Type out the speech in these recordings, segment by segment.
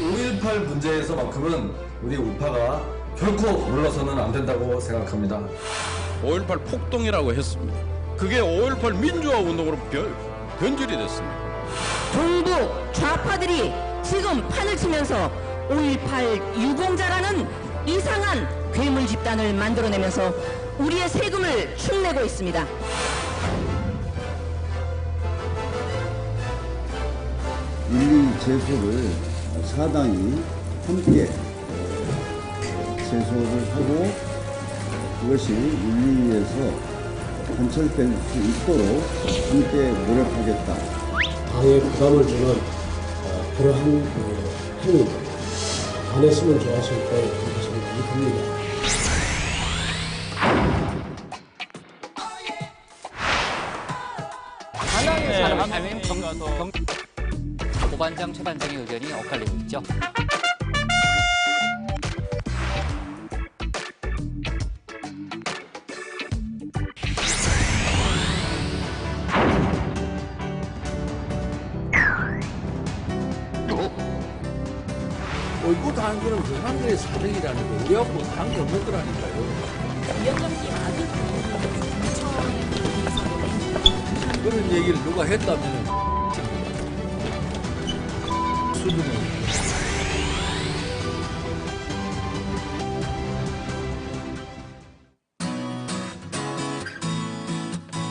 5.18 문제에서만큼은 우리 우파가 결코 물러서는 안 된다고 생각합니다. 5.18 폭동이라고 했습니다. 그게 5.18 민주화 운동으로 변질이 됐습니다. 종북 좌파들이 지금 판을 치면서 5.18 유공자라는 이상한 괴물 집단을 만들어내면서 우리의 세금을 축내고 있습니다. 윤리 제소를 사당이 함께 제소를 하고 그것이 윤리위에서 관철될 수 있도록 함께 노력하겠다. 당에 부담을 주는 그러한 행위 안 했으면 좋았을 걸 그렇게 생각이 듭니다. 고반장, 최반장의 의견이 엇갈리고 있죠. 이것도 하는 거는 그 사람들의 사정이라는 거 우리하고 관계없는 거라니까요. 위원장님 아들 그런 얘기를 누가 했다면 수준은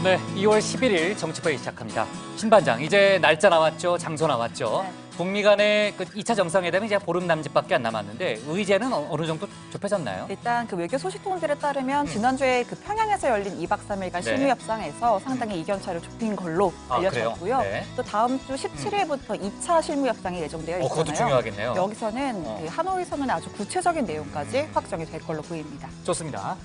네, 2월 11일 정치부회 시작합니다. 신반장, 이제 날짜 나왔죠, 장소 나왔죠. 네. 북미 간의 그 2차 정상회담이 이제 보름 남짓밖에 안 남았는데 의제는 어느 정도 좁혀졌나요? 일단 그 외교 소식통들에 따르면 지난주에 그 평양에서 열린 2박 3일간 실무 협상에서 상당히 이견 차를 좁힌 걸로 알려졌고요. 네. 또 다음 주 17일부터 2차 실무 협상이 예정되어 있잖아요. 그것도 중요하겠네요. 여기서는 그 하노이 선언의 아주 구체적인 내용까지 확정이 될 걸로 보입니다. 좋습니다.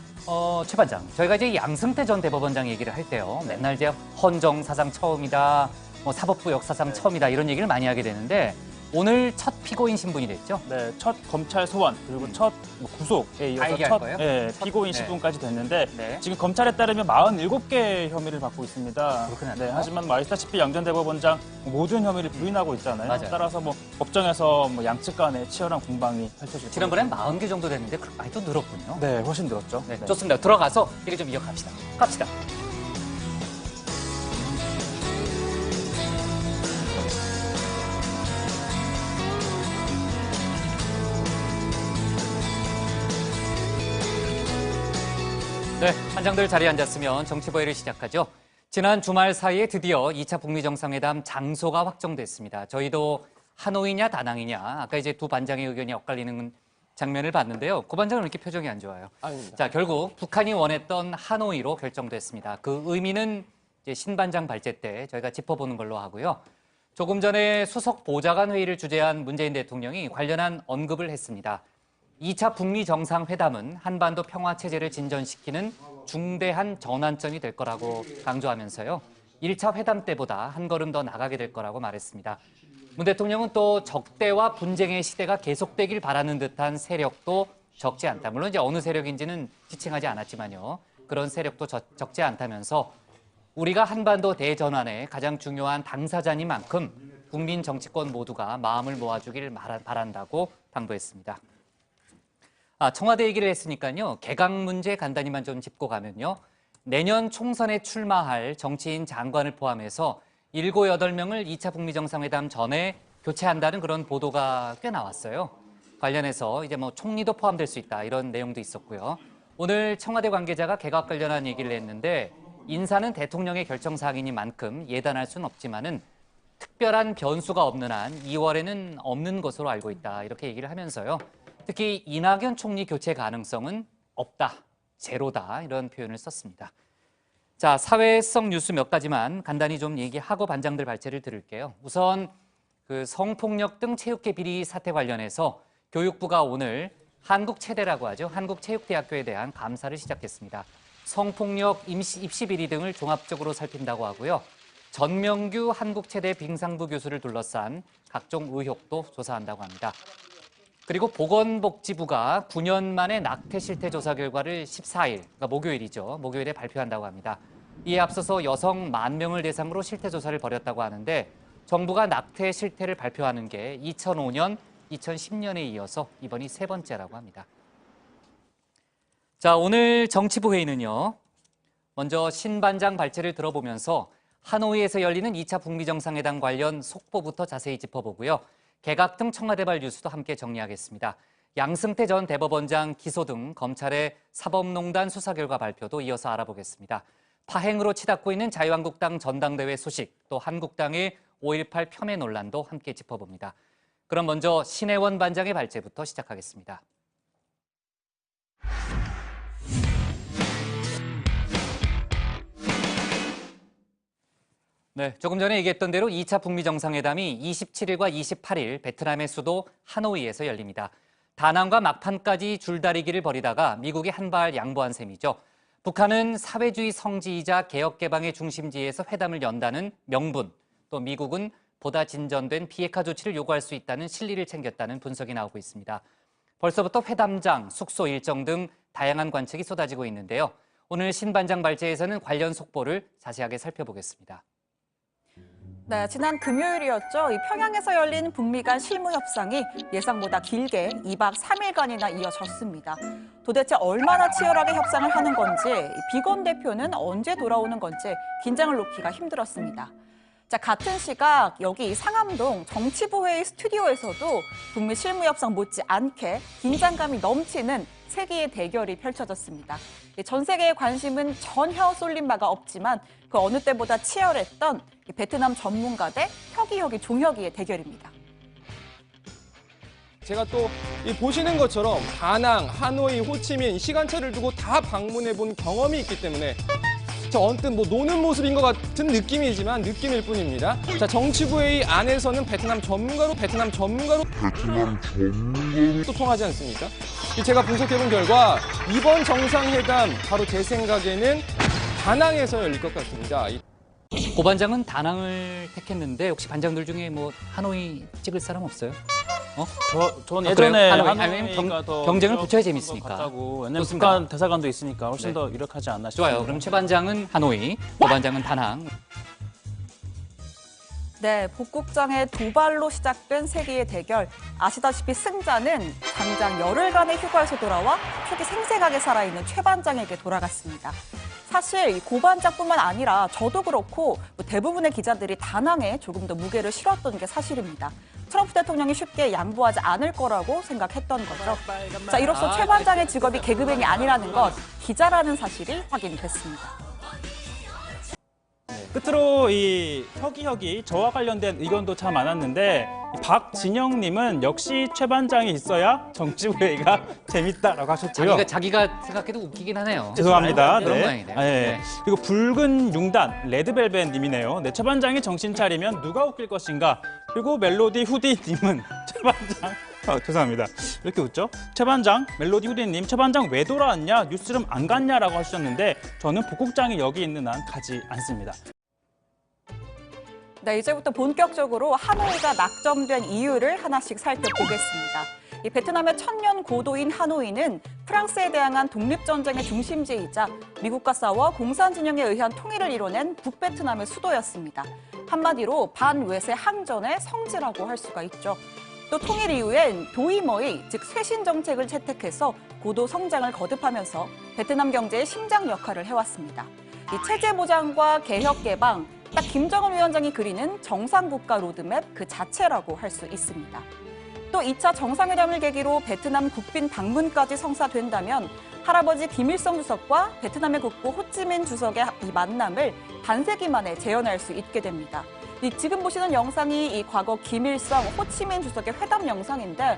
최 반장, 저희가 이제 양승태 전 대법원장 얘기를 할 때요. 맨날 이제 헌정 사상 처음이다, 사법부 역사상 처음이다 이런 얘기를 많이 하게 되는데 오늘 첫 피고인 신분이 됐죠? 네, 첫 검찰 소환 그리고 첫 구속에 이어서 얘기할 거예요? 피고인 신분까지 됐는데 네. 지금 검찰에 따르면 47개 혐의를 받고 있습니다. 그렇구나. 네, 하지만 아시다시피 양 전 대법원장 모든 혐의를 부인하고 있잖아요. 맞아요. 따라서 법정에서 양측 간에 치열한 공방이 펼쳐질 지난번엔 40개 정도 됐는데 많이 또 늘었군요. 네, 훨씬 늘었죠. 네, 좋습니다. 들어가서 얘기 좀 이어갑시다. 갑시다. 네, 반장들 자리에 앉았으면 정치보회를 시작하죠. 지난 주말 사이에 드디어 2차 북미 정상회담 장소가 확정됐습니다. 저희도 하노이냐 다낭이냐 아까 이제 두 반장의 의견이 엇갈리는 장면을 봤는데요. 고 반장은 왜 이렇게 표정이 안 좋아요? 아닙니다. 자, 결국 북한이 원했던 하노이로 결정됐습니다. 그 의미는 이제 신 반장 발제 때 저희가 짚어보는 걸로 하고요. 조금 전에 수석 보좌관 회의를 주재한 문재인 대통령이 관련한 언급을 했습니다. 2차 북미 정상회담은 한반도 평화 체제를 진전시키는 중대한 전환점이 될 거라고 강조하면서요. 1차 회담 때보다 한 걸음 더 나가게 될 거라고 말했습니다. 문 대통령은 또 적대와 분쟁의 시대가 계속되길 바라는 듯한 세력도 적지 않다. 물론 이제 어느 세력인지는 지칭하지 않았지만요. 그런 세력도 적지 않다면서 우리가 한반도 대전환의 가장 중요한 당사자니만큼 국민 정치권 모두가 마음을 모아주길 바란다고 당부했습니다. 청와대 얘기를 했으니까요. 개각 문제 간단히만 좀 짚고 가면요. 내년 총선에 출마할 정치인 장관을 포함해서 7, 8명을 2차 북미 정상회담 전에 교체한다는 그런 보도가 꽤 나왔어요. 관련해서 이제 총리도 포함될 수 있다 이런 내용도 있었고요. 오늘 청와대 관계자가 개각 관련한 얘기를 했는데 인사는 대통령의 결정 사항이니만큼 예단할 수는 없지만은 특별한 변수가 없는 한 2월에는 없는 것으로 알고 있다 이렇게 얘기를 하면서요. 특히 이낙연 총리 교체 가능성은 없다, 제로다 이런 표현을 썼습니다. 자, 사회성 뉴스 몇 가지만 간단히 좀 얘기하고 반장들 발제를 들을게요. 우선 그 성폭력 등 체육계 비리 사태 관련해서 교육부가 오늘 한국체대라고 하죠. 한국체육대학교에 대한 감사를 시작했습니다. 성폭력 입시 비리 등을 종합적으로 살핀다고 하고요. 전명규 한국체대 빙상부 교수를 둘러싼 각종 의혹도 조사한다고 합니다. 그리고 보건복지부가 9년 만에 낙태 실태 조사 결과를 14일, 그러니까 목요일이죠. 목요일에 발표한다고 합니다. 이에 앞서서 여성 10,000명을 대상으로 실태 조사를 벌였다고 하는데 정부가 낙태 실태를 발표하는 게 2005년 2010년에 이어서 이번이 세 번째라고 합니다. 자, 오늘 정치부 회의는요. 먼저 신반장 발제를 들어보면서 하노이에서 열리는 2차 북미 정상회담 관련 속보부터 자세히 짚어보고요. 개각 등 청와대발 뉴스도 함께 정리하겠습니다. 양승태 전 대법원장 기소 등 검찰의 사법농단 수사 결과 발표도 이어서 알아보겠습니다. 파행으로 치닫고 있는 자유한국당 전당대회 소식, 또 한국당의 5.18 폄훼 논란도 함께 짚어봅니다. 그럼 먼저 신혜원 반장의 발제부터 시작하겠습니다. 네, 조금 전에 얘기했던 대로 2차 북미 정상회담이 27일과 28일 베트남의 수도 하노이에서 열립니다. 다낭과 막판까지 줄다리기를 벌이다가 미국이 한 발 양보한 셈이죠. 북한은 사회주의 성지이자 개혁개방의 중심지에서 회담을 연다는 명분, 또 미국은 보다 진전된 비핵화 조치를 요구할 수 있다는 실리를 챙겼다는 분석이 나오고 있습니다. 벌써부터 회담장, 숙소 일정 등 다양한 관측이 쏟아지고 있는데요. 오늘 신반장 발제에서는 관련 속보를 자세하게 살펴보겠습니다. 네, 지난 금요일이었죠. 이 평양에서 열린 북미 간 실무협상이 예상보다 길게 2박 3일간이나 이어졌습니다. 도대체 얼마나 치열하게 협상을 하는 건지, 비건 대표는 언제 돌아오는 건지 긴장을 놓기가 힘들었습니다. 자, 같은 시각 여기 상암동 정치부회의 스튜디오에서도 북미 실무협상 못지않게 긴장감이 넘치는 세계의 대결이 펼쳐졌습니다. 전 세계의 관심은 전혀 쏠린 바가 없지만 그 어느 때보다 치열했던 베트남 전문가 대 혁이 종혁이의 대결입니다. 제가 또 보시는 것처럼 다낭, 하노이, 호치민 시간차를 두고 다 방문해 본 경험이 있기 때문에 저 언뜻 노는 모습인 것 같은 느낌이지만 느낌일 뿐입니다. 자, 정치부회의 안에서는 베트남 전문가로 소통하지 않습니까? 제가 분석해본 결과 이번 정상회담 바로 제 생각에는 다낭에서 열릴 것 같습니다. 고 반장은 다낭을 택했는데 혹시 반장들 중에 뭐 하노이 찍을 사람 없어요? 전 예전에 하노이가 더 경쟁을 붙여야 재밌으니까. 왜냐면 북한 대사관도 있으니까 훨씬 더 유력하지 않나 싶습니다. 좋아요. 그럼 최 반장은 하노이, 고 반장은 다낭. 네, 복국장의 도발로 시작된 세계의 대결. 아시다시피 승자는 당장 열흘간의 휴가에서 돌아와 초기 생생하게 살아있는 최 반장에게 돌아갔습니다. 사실 고 반장뿐만 아니라 저도 그렇고 대부분의 기자들이 다낭에 조금 더 무게를 실었던 게 사실입니다. 트럼프 대통령이 쉽게 양보하지 않을 거라고 생각했던 거죠. 자, 이로써 최 반장의 직업이 개그맨이 아니라는 것, 기자라는 사실이 확인됐습니다. 끝으로 이 혁이 저와 관련된 의견도 참 많았는데 박진영님은 역시 최 반장이 있어야 정치부회의가 재밌다라고 하셨고요. 자기가 생각해도 웃기긴 하네요. 죄송합니다. 그런 네. 모양이네요. 네. 그리고 붉은 융단 레드벨벳님이네요. 네, 최 반장이 정신 차리면 누가 웃길 것인가. 그리고 멜로디 후디님은 최 반장. 죄송합니다. 왜 이렇게 웃죠? 최 반장, 멜로디 후디님, 최 반장 왜 돌아왔냐? 뉴스룸 안 갔냐라고 하셨는데 저는 복국장이 여기 있는 한 가지 않습니다. 네, 이제부터 본격적으로 하노이가 낙점된 이유를 하나씩 살펴보겠습니다. 이 베트남의 천년 고도인 하노이는 프랑스에 대항한 독립전쟁의 중심지이자 미국과 싸워 공산 진영에 의한 통일을 이뤄낸 북베트남의 수도였습니다. 한마디로 반외세 항전의 성지라고 할 수가 있죠. 또 통일 이후엔 도이머이, 즉 쇄신 정책을 채택해서 고도 성장을 거듭하면서 베트남 경제의 심장 역할을 해왔습니다. 이 체제 보장과 개혁 개방, 딱 김정은 위원장이 그리는 정상국가 로드맵 그 자체라고 할 수 있습니다. 또 2차 정상회담을 계기로 베트남 국빈 방문까지 성사된다면 할아버지 김일성 주석과 베트남의 국부 호찌민 주석의 이 만남을 반세기 만에 재현할 수 있게 됩니다. 지금 보시는 영상이 이 과거 김일성, 호치민 주석의 회담 영상인데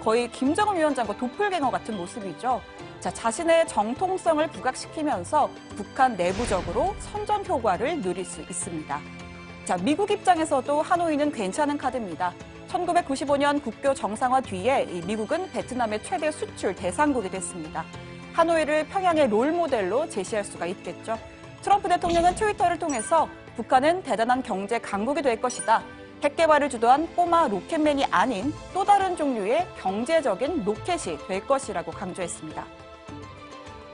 거의 김정은 위원장과 도플갱어 같은 모습이죠. 자, 자신의 정통성을 부각시키면서 북한 내부적으로 선전 효과를 누릴 수 있습니다. 자, 미국 입장에서도 하노이는 괜찮은 카드입니다. 1995년 국교 정상화 뒤에 미국은 베트남의 최대 수출 대상국이 됐습니다. 하노이를 평양의 롤모델로 제시할 수가 있겠죠. 트럼프 대통령은 트위터를 통해서 북한은 대단한 경제 강국이 될 것이다. 핵 개발을 주도한 꼬마 로켓맨이 아닌 또 다른 종류의 경제적인 로켓이 될 것이라고 강조했습니다.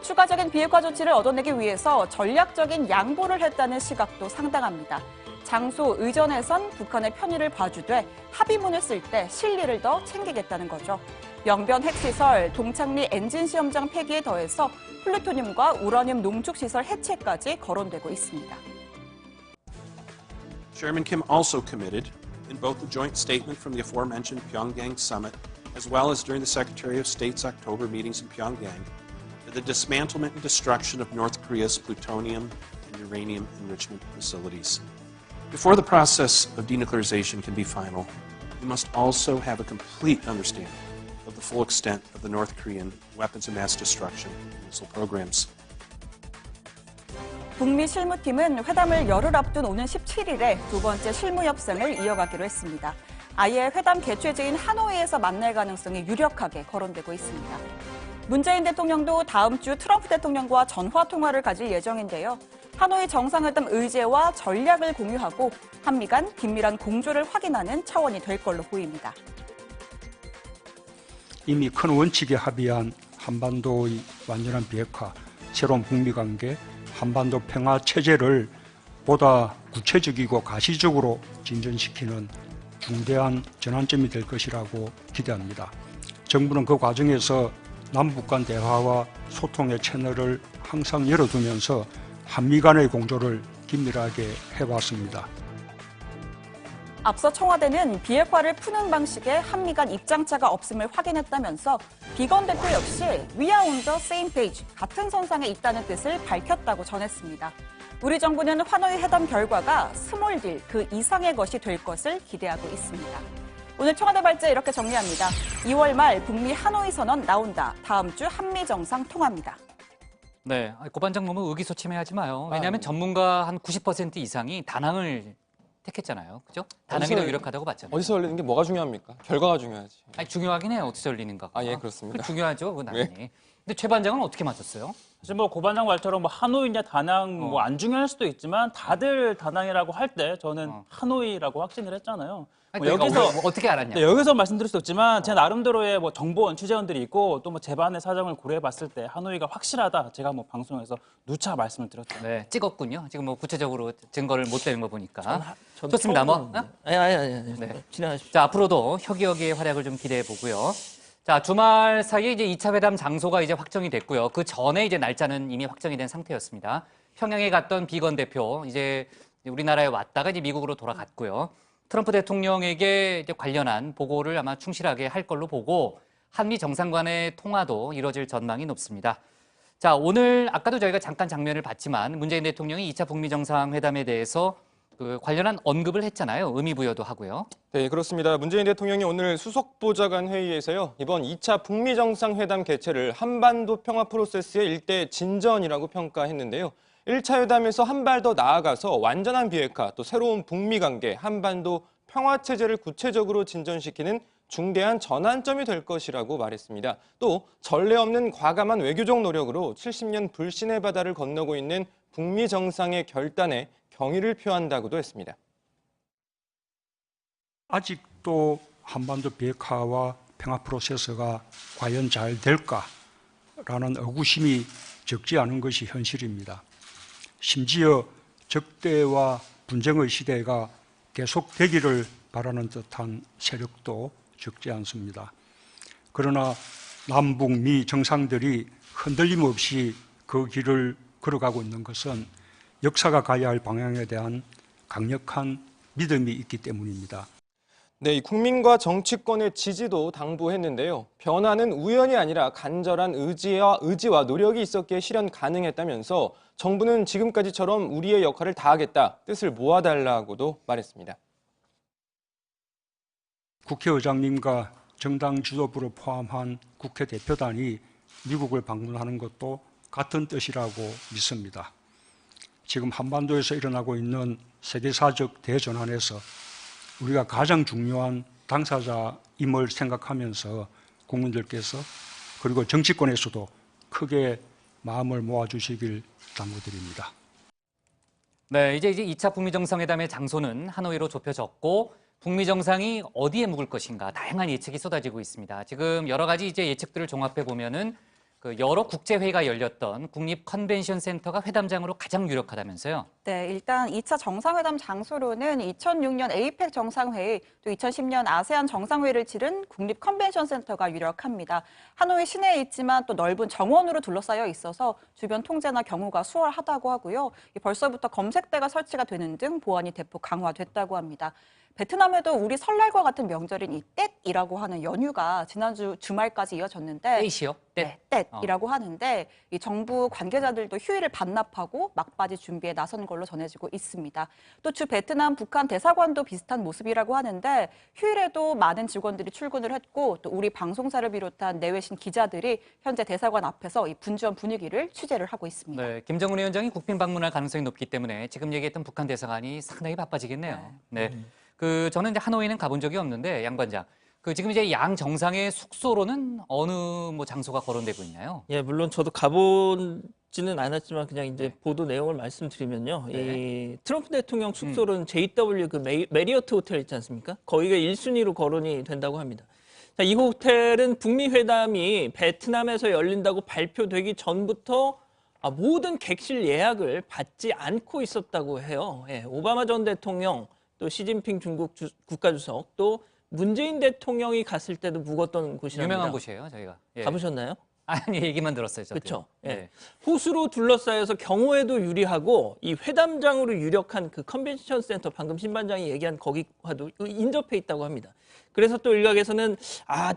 추가적인 비핵화 조치를 얻어내기 위해서 전략적인 양보를 했다는 시각도 상당합니다. 장소 의전에선 북한의 편의를 봐주되 합의문을 쓸 때 실리를 더 챙기겠다는 거죠. 영변 핵시설, 동창리 엔진 시험장 폐기에 더해서 플루토늄과 우라늄 농축시설 해체까지 거론되고 있습니다. Chairman Kim also committed, in both the joint statement from the aforementioned Pyongyang summit, as well as during the Secretary of State's October meetings in Pyongyang, to the dismantlement and destruction of North Korea's plutonium and uranium enrichment facilities. Before the process of denuclearization can be final, we must also have a complete understanding of the full extent of the North Korean weapons of mass destruction and missile programs. 북미 실무팀은 회담을 열흘 앞둔 오는 17일에 두 번째 실무 협상을 이어가기로 했습니다. 아예 회담 개최지인 하노이에서 만날 가능성이 유력하게 거론되고 있습니다. 문재인 대통령도 다음 주 트럼프 대통령과 전화 통화를 가질 예정인데요. 하노이 정상회담 의제와 전략을 공유하고 한미 간 긴밀한 공조를 확인하는 차원이 될 걸로 보입니다. 이미 큰 원칙에 합의한 한반도의 완전한 비핵화, 새로운 북미 관계, 한반도 평화 체제를 보다 구체적이고 가시적으로 진전시키는 중대한 전환점이 될 것이라고 기대합니다. 정부는 그 과정에서 남북 간 대화와 소통의 채널을 항상 열어두면서 한미 간의 공조를 긴밀하게 해왔습니다. 앞서 청와대는 비핵화를 푸는 방식에 한미 간 입장차가 없음을 확인했다면서 비건 대표 역시 We are on the same page, 같은 선상에 있다는 뜻을 밝혔다고 전했습니다. 우리 정부는 하노이 회담 결과가 스몰 딜, 그 이상의 것이 될 것을 기대하고 있습니다. 오늘 청와대 발제 이렇게 정리합니다. 2월 말 북미 하노이 선언 나온다. 다음 주 한미 정상 통합니다. 네, 고반장 너무 의기소침해하지 마요. 왜냐하면 전문가 한 90% 이상이 다낭을 택했잖아요. 그죠? 다낭이 더 유력하다고 봤잖아요. 어디서 열리는 게 뭐가 중요합니까? 결과가 중요하지. 아니, 중요하긴 해요. 어디서 열리는가. 아, 예, 그렇습니다. 중요하죠. 그건 당연히. 네. 근데 최 반장은 어떻게 맞췄어요? 사실 뭐 고반장 말처럼 뭐 하노이냐 다낭 뭐 안 중요할 수도 있지만 다들 다낭이라고 할 때 저는 하노이라고 확신을 했잖아요. 아니, 뭐 여기서 뭐 어떻게 알았냐? 네, 여기서 말씀드릴 수 없지만 제 나름대로의 뭐 정보원 취재원들이 있고 또 뭐 제반의 사정을 고려해봤을 때 하노이가 확실하다. 제가 뭐 방송에서 누차 말씀을 드렸죠. 네, 찍었군요. 지금 뭐 구체적으로 증거를 못 대는 거 보니까. 좋습니다. 뭐. 아니. 네. 진행하십시오. 자, 앞으로도 혁이혁이의 활약을 좀 기대해 보고요. 자, 주말 사이에 이제 2차 회담 장소가 이제 확정이 됐고요. 그 전에 이제 날짜는 이미 확정이 된 상태였습니다. 평양에 갔던 비건 대표 이제 우리나라에 왔다가 이제 미국으로 돌아갔고요. 트럼프 대통령에게 이제 관련한 보고를 아마 충실하게 할 걸로 보고 한미 정상 간의 통화도 이뤄질 전망이 높습니다. 자, 오늘 아까도 저희가 잠깐 장면을 봤지만 문재인 대통령이 2차 북미 정상회담에 대해서 그 관련한 언급을 했잖아요. 의미 부여도 하고요. 네, 그렇습니다. 문재인 대통령이 오늘 수석보좌관 회의에서요. 이번 2차 북미 정상회담 개최를 한반도 평화 프로세스의 일대 진전이라고 평가했는데요. 1차 회담에서 한 발 더 나아가서 완전한 비핵화, 또 새로운 북미 관계, 한반도 평화 체제를 구체적으로 진전시키는 중대한 전환점이 될 것이라고 말했습니다. 또 전례 없는 과감한 외교적 노력으로 70년 불신의 바다를 건너고 있는 북미 정상의 결단에 경의를 표한다고도 했습니다. 아직도 한반도 비핵화와 평화 프로세스가 과연 잘 될까라는 의구심이 적지 않은 것이 현실입니다. 심지어 적대와 분쟁의 시대가 계속되기를 바라는 듯한 세력도 적지 않습니다. 그러나 남북미 정상들이 흔들림 없이 그 길을 걸어가고 있는 것은 역사가 가야 할 방향에 대한 강력한 믿음이 있기 때문입니다. 네, 이 국민과 정치권의 지지도 당부했는데요. 변화는 우연이 아니라 간절한 의지와 노력이 있었기에 실현 가능했다면서 정부는 지금까지처럼 우리의 역할을 다하겠다, 뜻을 모아달라고도 말했습니다. 국회의장님과 정당 지도부를 포함한 국회 대표단이 미국을 방문하는 것도 같은 뜻이라고 믿습니다. 지금 한반도에서 일어나고 있는 세계사적 대전환에서 우리가 가장 중요한 당사자임을 생각하면서 국민들께서 그리고 정치권에서도 크게 마음을 모아주시길 당부드립니다. 네, 이제 2차 북미 정상회담의 장소는 하노이로 좁혀졌고 북미 정상이 어디에 묵을 것인가 다양한 예측이 쏟아지고 있습니다. 지금 여러 가지 이제 예측들을 종합해 보면은 그 여러 국제회의가 열렸던 국립 컨벤션 센터가 회담장으로 가장 유력하다면서요? 네, 일단 2차 정상회담 장소로는 2006년 에이펙 정상회의, 또 2010년 아세안 정상회의를 치른 국립 컨벤션 센터가 유력합니다. 하노이 시내에 있지만 또 넓은 정원으로 둘러싸여 있어서 주변 통제나 경호가 수월하다고 하고요. 벌써부터 검색대가 설치가 되는 등 보안이 대폭 강화됐다고 합니다. 베트남에도 우리 설날과 같은 명절인 이 떼이라고 하는 연휴가 지난주 주말까지 이어졌는데 떼이요? 네, 떼이라고 하는데 이 정부 관계자들도 휴일을 반납하고 막바지 준비에 나선 걸로 전해지고 있습니다. 또 주 베트남 북한 대사관도 비슷한 모습이라고 하는데 휴일에도 많은 직원들이 출근을 했고 또 우리 방송사를 비롯한 내외신 기자들이 현재 대사관 앞에서 이 분주한 분위기를 취재를 하고 있습니다. 네, 김정은 위원장이 국빈 방문할 가능성이 높기 때문에 지금 얘기했던 북한 대사관이 상당히 바빠지겠네요. 네. 저는 이제 하노이는 가본 적이 없는데 양 관장, 지금 이제 양 정상의 숙소로는 어느 장소가 거론되고 있나요? 예, 물론 저도 가보지는 않았지만 그냥 이제 보도 내용을 말씀드리면요. 이 트럼프 대통령 숙소로는 JW 메리어트 호텔 있지 않습니까? 거기가 1순위로 거론이 된다고 합니다. 자, 이 호텔은 북미 회담이 베트남에서 열린다고 발표되기 전부터 모든 객실 예약을 받지 않고 있었다고 해요. 예, 오바마 전 대통령, 또 시진핑 중국 국가주석, 또 문재인 대통령이 갔을 때도 묵었던 곳이랍니다. 유명한 곳이에요, 저희가. 예. 가보셨나요? 아니, 얘기만 들었어요. 그렇죠. 예. 네. 호수로 둘러싸여서 경호에도 유리하고 이 회담장으로 유력한 그 컨벤션 센터, 방금 신반장이 얘기한 거기와도 인접해 있다고 합니다. 그래서 또 일각에서는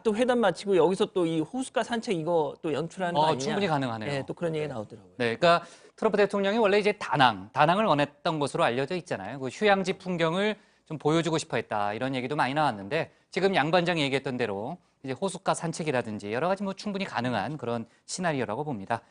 또 회담 마치고 여기서 또 이 호숫가 산책 이거 또 연출하는 거 아니냐. 충분히 가능하네요. 예, 또 그런 얘기가 나오더라고요. 네, 그러니까 트럼프 대통령이 원래 이제 다낭을 원했던 것으로 알려져 있잖아요. 그 휴양지 풍경을 좀 보여주고 싶어 했다, 이런 얘기도 많이 나왔는데 지금 양 관장이 얘기했던 대로 이제 호숫가 산책이라든지 여러 가지 충분히 가능한 그런 시나리오라고 봅니다.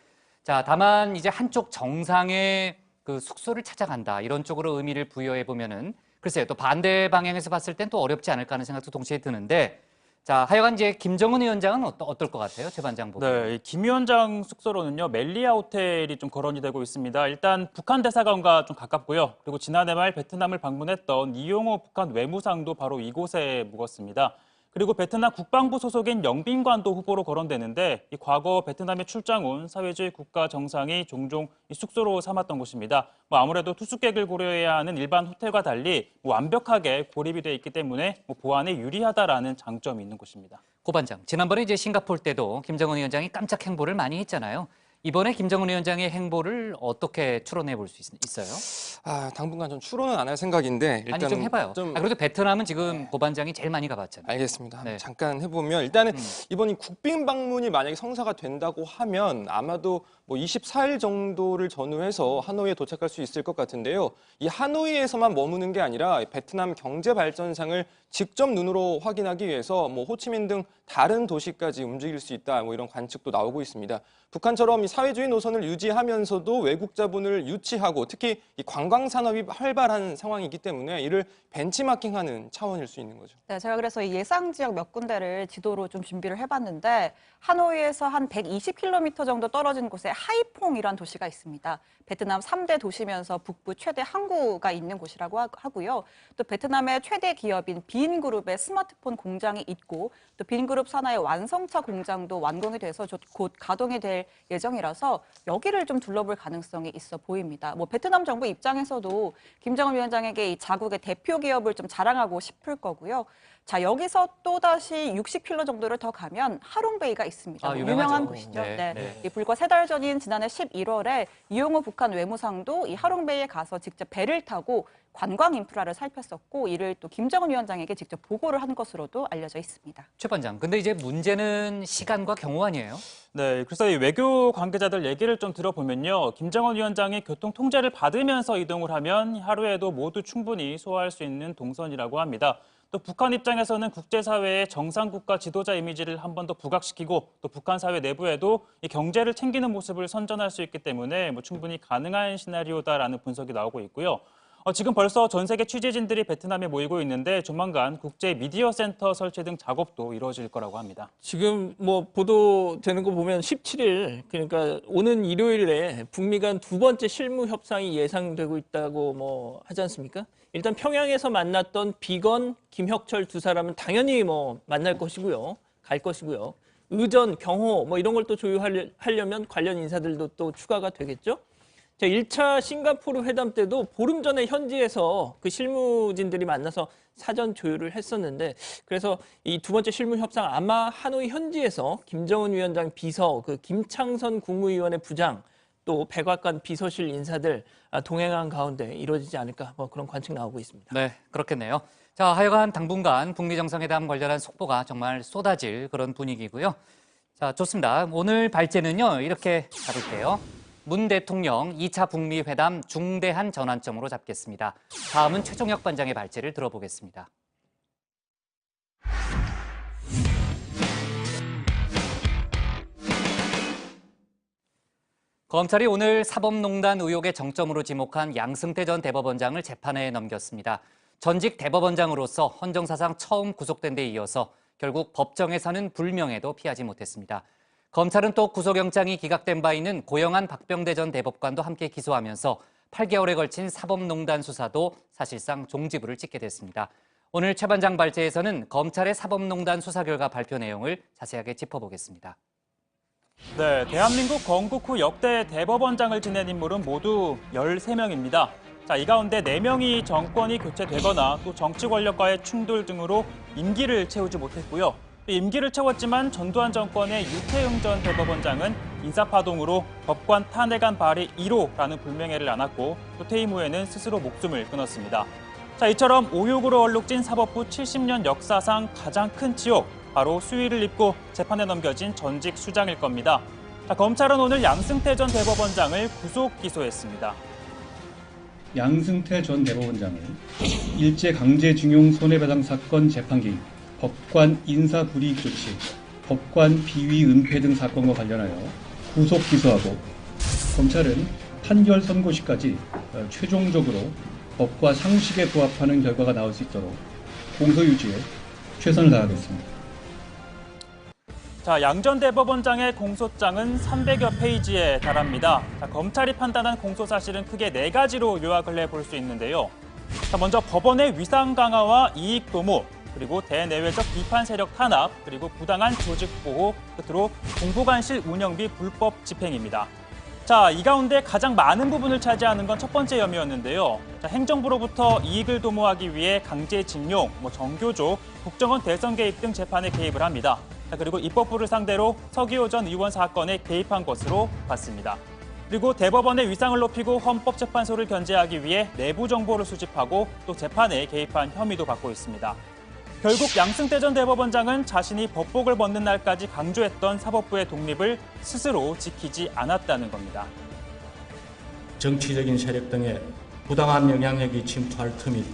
자, 다만 이제 한쪽 정상의 그 숙소를 찾아간다, 이런 쪽으로 의미를 부여해 보면은 글쎄요, 또 반대 방향에서 봤을 땐 또 어렵지 않을까 하는 생각도 동시에 드는데, 자, 하여간 이제 김정은 위원장은 어떨 것 같아요? 최 반장 보고. 네, 김 위원장 숙소로는요, 멜리아 호텔이 좀 거론이 되고 있습니다. 일단 북한 대사관과 좀 가깝고요. 그리고 지난해 말 베트남을 방문했던 이용호 북한 외무상도 바로 이곳에 묵었습니다. 그리고 베트남 국방부 소속인 영빈관도 후보로 거론되는데, 이 과거 베트남에 출장 온 사회주의 국가 정상이 종종 이 숙소로 삼았던 곳입니다. 아무래도 투숙객을 고려해야 하는 일반 호텔과 달리 완벽하게 고립이 돼 있기 때문에 보안에 유리하다라는 장점이 있는 곳입니다. 고 반장, 지난번에 이제 싱가포르 때도 김정은 위원장이 깜짝 행보를 많이 했잖아요. 이번에 김정은 위원장의 행보를 어떻게 추론해 볼 수 있어요? 당분간 좀 추론은 안 할 생각인데 일단 좀 해봐요. 그래도 베트남은 지금 고 반장이 제일 많이 가봤잖아요. 알겠습니다. 네. 잠깐 해보면 일단은 이번이 국빈 방문이 만약에 성사가 된다고 하면 아마도 24일 정도를 전후해서 하노이에 도착할 수 있을 것 같은데요. 이 하노이에서만 머무는 게 아니라 베트남 경제 발전상을 직접 눈으로 확인하기 위해서 호치민 등 다른 도시까지 움직일 수 있다, 이런 관측도 나오고 있습니다. 북한처럼 이 사회주의 노선을 유지하면서도 외국 자본을 유치하고 특히 이 관광 산업이 활발한 상황이기 때문에 이를 벤치마킹하는 차원일 수 있는 거죠. 네, 제가 그래서 이 예상 지역 몇 군데를 지도로 좀 준비를 해봤는데 하노이에서 한 120km 정도 떨어진 곳에 하이퐁이라는 도시가 있습니다. 베트남 3대 도시면서 북부 최대 항구가 있는 곳이라고 하고요. 또 베트남의 최대 기업인 비인그룹의 스마트폰 공장이 있고 또 비인그룹 산하의 완성차 공장도 완공이 돼서 곧 가동이 될 예정이라서 여기를 좀 둘러볼 가능성이 있어 보입니다. 베트남 정부 입장에서도 김정은 위원장에게 이 자국의 대표 기업을 좀 자랑하고 싶을 거고요. 자, 여기서 또다시 60km 정도를 더 가면 하롱베이가 있습니다. 유명한 곳이죠. 이 불과 3달 전인 지난해 11월에 이용호 북한 외무상도 이 하롱베이에 가서 직접 배를 타고 관광 인프라를 살폈었고 이를 또 김정은 위원장에게 직접 보고를 한 것으로도 알려져 있습니다. 최 반장, 근데 이제 문제는 시간과 경호 아니에요? 네, 그래서 이 외교 관계자들 얘기를 좀 들어보면요, 김정은 위원장이 교통 통제를 받으면서 이동을 하면 하루에도 모두 충분히 소화할 수 있는 동선이라고 합니다. 또 북한 입장에서는 국제사회의 정상국가 지도자 이미지를 한 번 더 부각시키고 또 북한 사회 내부에도 이 경제를 챙기는 모습을 선전할 수 있기 때문에 충분히 가능한 시나리오다라는 분석이 나오고 있고요. 지금 벌써 전 세계 취재진들이 베트남에 모이고 있는데 조만간 국제 미디어 센터 설치 등 작업도 이루어질 거라고 합니다. 지금 보도되는 거 보면 17일, 그러니까 오는 일요일에 북미 간 두 번째 실무 협상이 예상되고 있다고 하지 않습니까? 일단 평양에서 만났던 비건, 김혁철 두 사람은 당연히 만날 것이고요. 갈 것이고요. 의전, 경호 뭐 이런 걸 또 조율하려면 관련 인사들도 또 추가가 되겠죠. 1차 싱가포르 회담 때도 보름 전에 현지에서 그 실무진들이 만나서 사전 조율을 했었는데 그래서 이 두 번째 실무 협상 아마 하노이 현지에서 김정은 위원장 비서, 그 김창선 국무위원회 부장 또 백악관 비서실 인사들 동행한 가운데 이루어지지 않을까 뭐 그런 관측 나오고 있습니다. 네, 그렇겠네요. 자, 하여간 당분간 북미 정상회담 관련한 속보가 정말 쏟아질 그런 분위기고요. 자, 좋습니다. 오늘 발제는요, 이렇게 잡을게요. 문 대통령 2차 북미 회담 중대한 전환점으로 잡겠습니다. 다음은 최종혁 반장의 발제를 들어보겠습니다. 검찰이 오늘 사법농단 의혹의 정점으로 지목한 양승태 전 대법원장을 재판에 넘겼습니다. 전직 대법원장으로서 헌정사상 처음 구속된 데 이어서 결국 법정에서는 불명예도 피하지 못했습니다. 검찰은 또 구속영장이 기각된 바 있는 고영한 박병대 전 대법관도 함께 기소하면서 8개월에 걸친 사법농단 수사도 사실상 종지부를 찍게 됐습니다. 오늘 최 반장 발제에서는 검찰의 사법농단 수사 결과 발표 내용을 자세하게 짚어보겠습니다. 네, 대한민국 건국 후 역대 대법원장을 지낸 인물은 모두 13명입니다. 자, 이 가운데 4명이 정권이 교체되거나 또 정치 권력과의 충돌 등으로 임기를 채우지 못했고요. 임기를 채웠지만 전두환 정권의 유태흥 전 대법원장은 인사파동으로 법관 탄핵안 발의 1호라는 불명예를 안았고 또 퇴임 후에는 스스로 목숨을 끊었습니다. 자, 이처럼 오욕으로 얼룩진 사법부 70년 역사상 가장 큰 치욕, 바로 수위를 입고 재판에 넘겨진 전직 수장일 겁니다. 자, 검찰은 오늘 양승태 전 대법원장을 구속 기소했습니다. 양승태 전 대법원장을 일제강제징용 손해배상 사건 재판 개입, 법관 인사불이익 조치, 법관 비위 은폐 등 사건과 관련하여 구속 기소하고 검찰은 판결 선고 시까지 최종적으로 법과 상식에 부합하는 결과가 나올 수 있도록 공소 유지에 최선을 다하겠습니다. 자, 양 전 대법원장의 공소장은 300여 페이지에 달합니다. 자, 검찰이 판단한 공소 사실은 크게 4가지로 요약을 해볼 수 있는데요. 자, 먼저 법원의 위상 강화와 이익 도모, 그리고 대내외적 비판 세력 탄압, 그리고 부당한 조직 보호, 끝으로 공보관실 운영비 불법 집행입니다. 자, 이 가운데 가장 많은 부분을 차지하는 건 첫 번째 혐의였는데요. 자, 행정부로부터 이익을 도모하기 위해 강제징용, 정교조, 국정원 대선 개입 등 재판에 개입을 합니다. 자, 그리고 입법부를 상대로 서기호 전 의원 사건에 개입한 것으로 봤습니다. 그리고 대법원의 위상을 높이고 헌법재판소를 견제하기 위해 내부 정보를 수집하고 또 재판에 개입한 혐의도 받고 있습니다. 결국 양승태 전 대법원장은 자신이 법복을 벗는 날까지 강조했던 사법부의 독립을 스스로 지키지 않았다는 겁니다. 정치적인 세력 등의 부당한 영향력이 침투할 틈이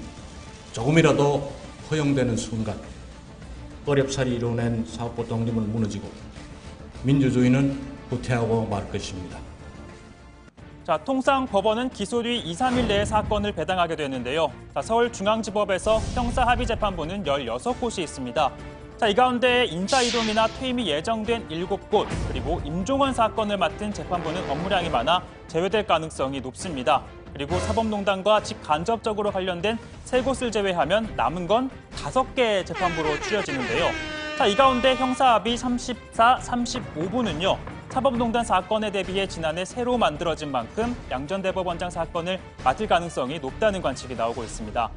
조금이라도 허용되는 순간 어렵사리 이뤄낸 사법부 독립은 무너지고 민주주의는 후퇴하고 말 것입니다. 자, 통상 법원은 기소 뒤 2, 3일 내에 사건을 배당하게 되는데요. 자, 서울중앙지법에서 형사합의재판부는 16곳이 있습니다. 자, 이 가운데 인사이동이나 퇴임이 예정된 7곳, 그리고 임종원 사건을 맡은 재판부는 업무량이 많아 제외될 가능성이 높습니다. 그리고 사법농단과 직간접적으로 관련된 3곳을 제외하면 남은 건 5개 재판부로 줄여지는데요. 자, 이 가운데 형사합의 34, 35부는요. 사법농단 사건에 대비해 지난해 새로 만들어진 만큼 양 전 대법원장 사건을 맡을 가능성이 높다는 관측이 나오고 있습니다.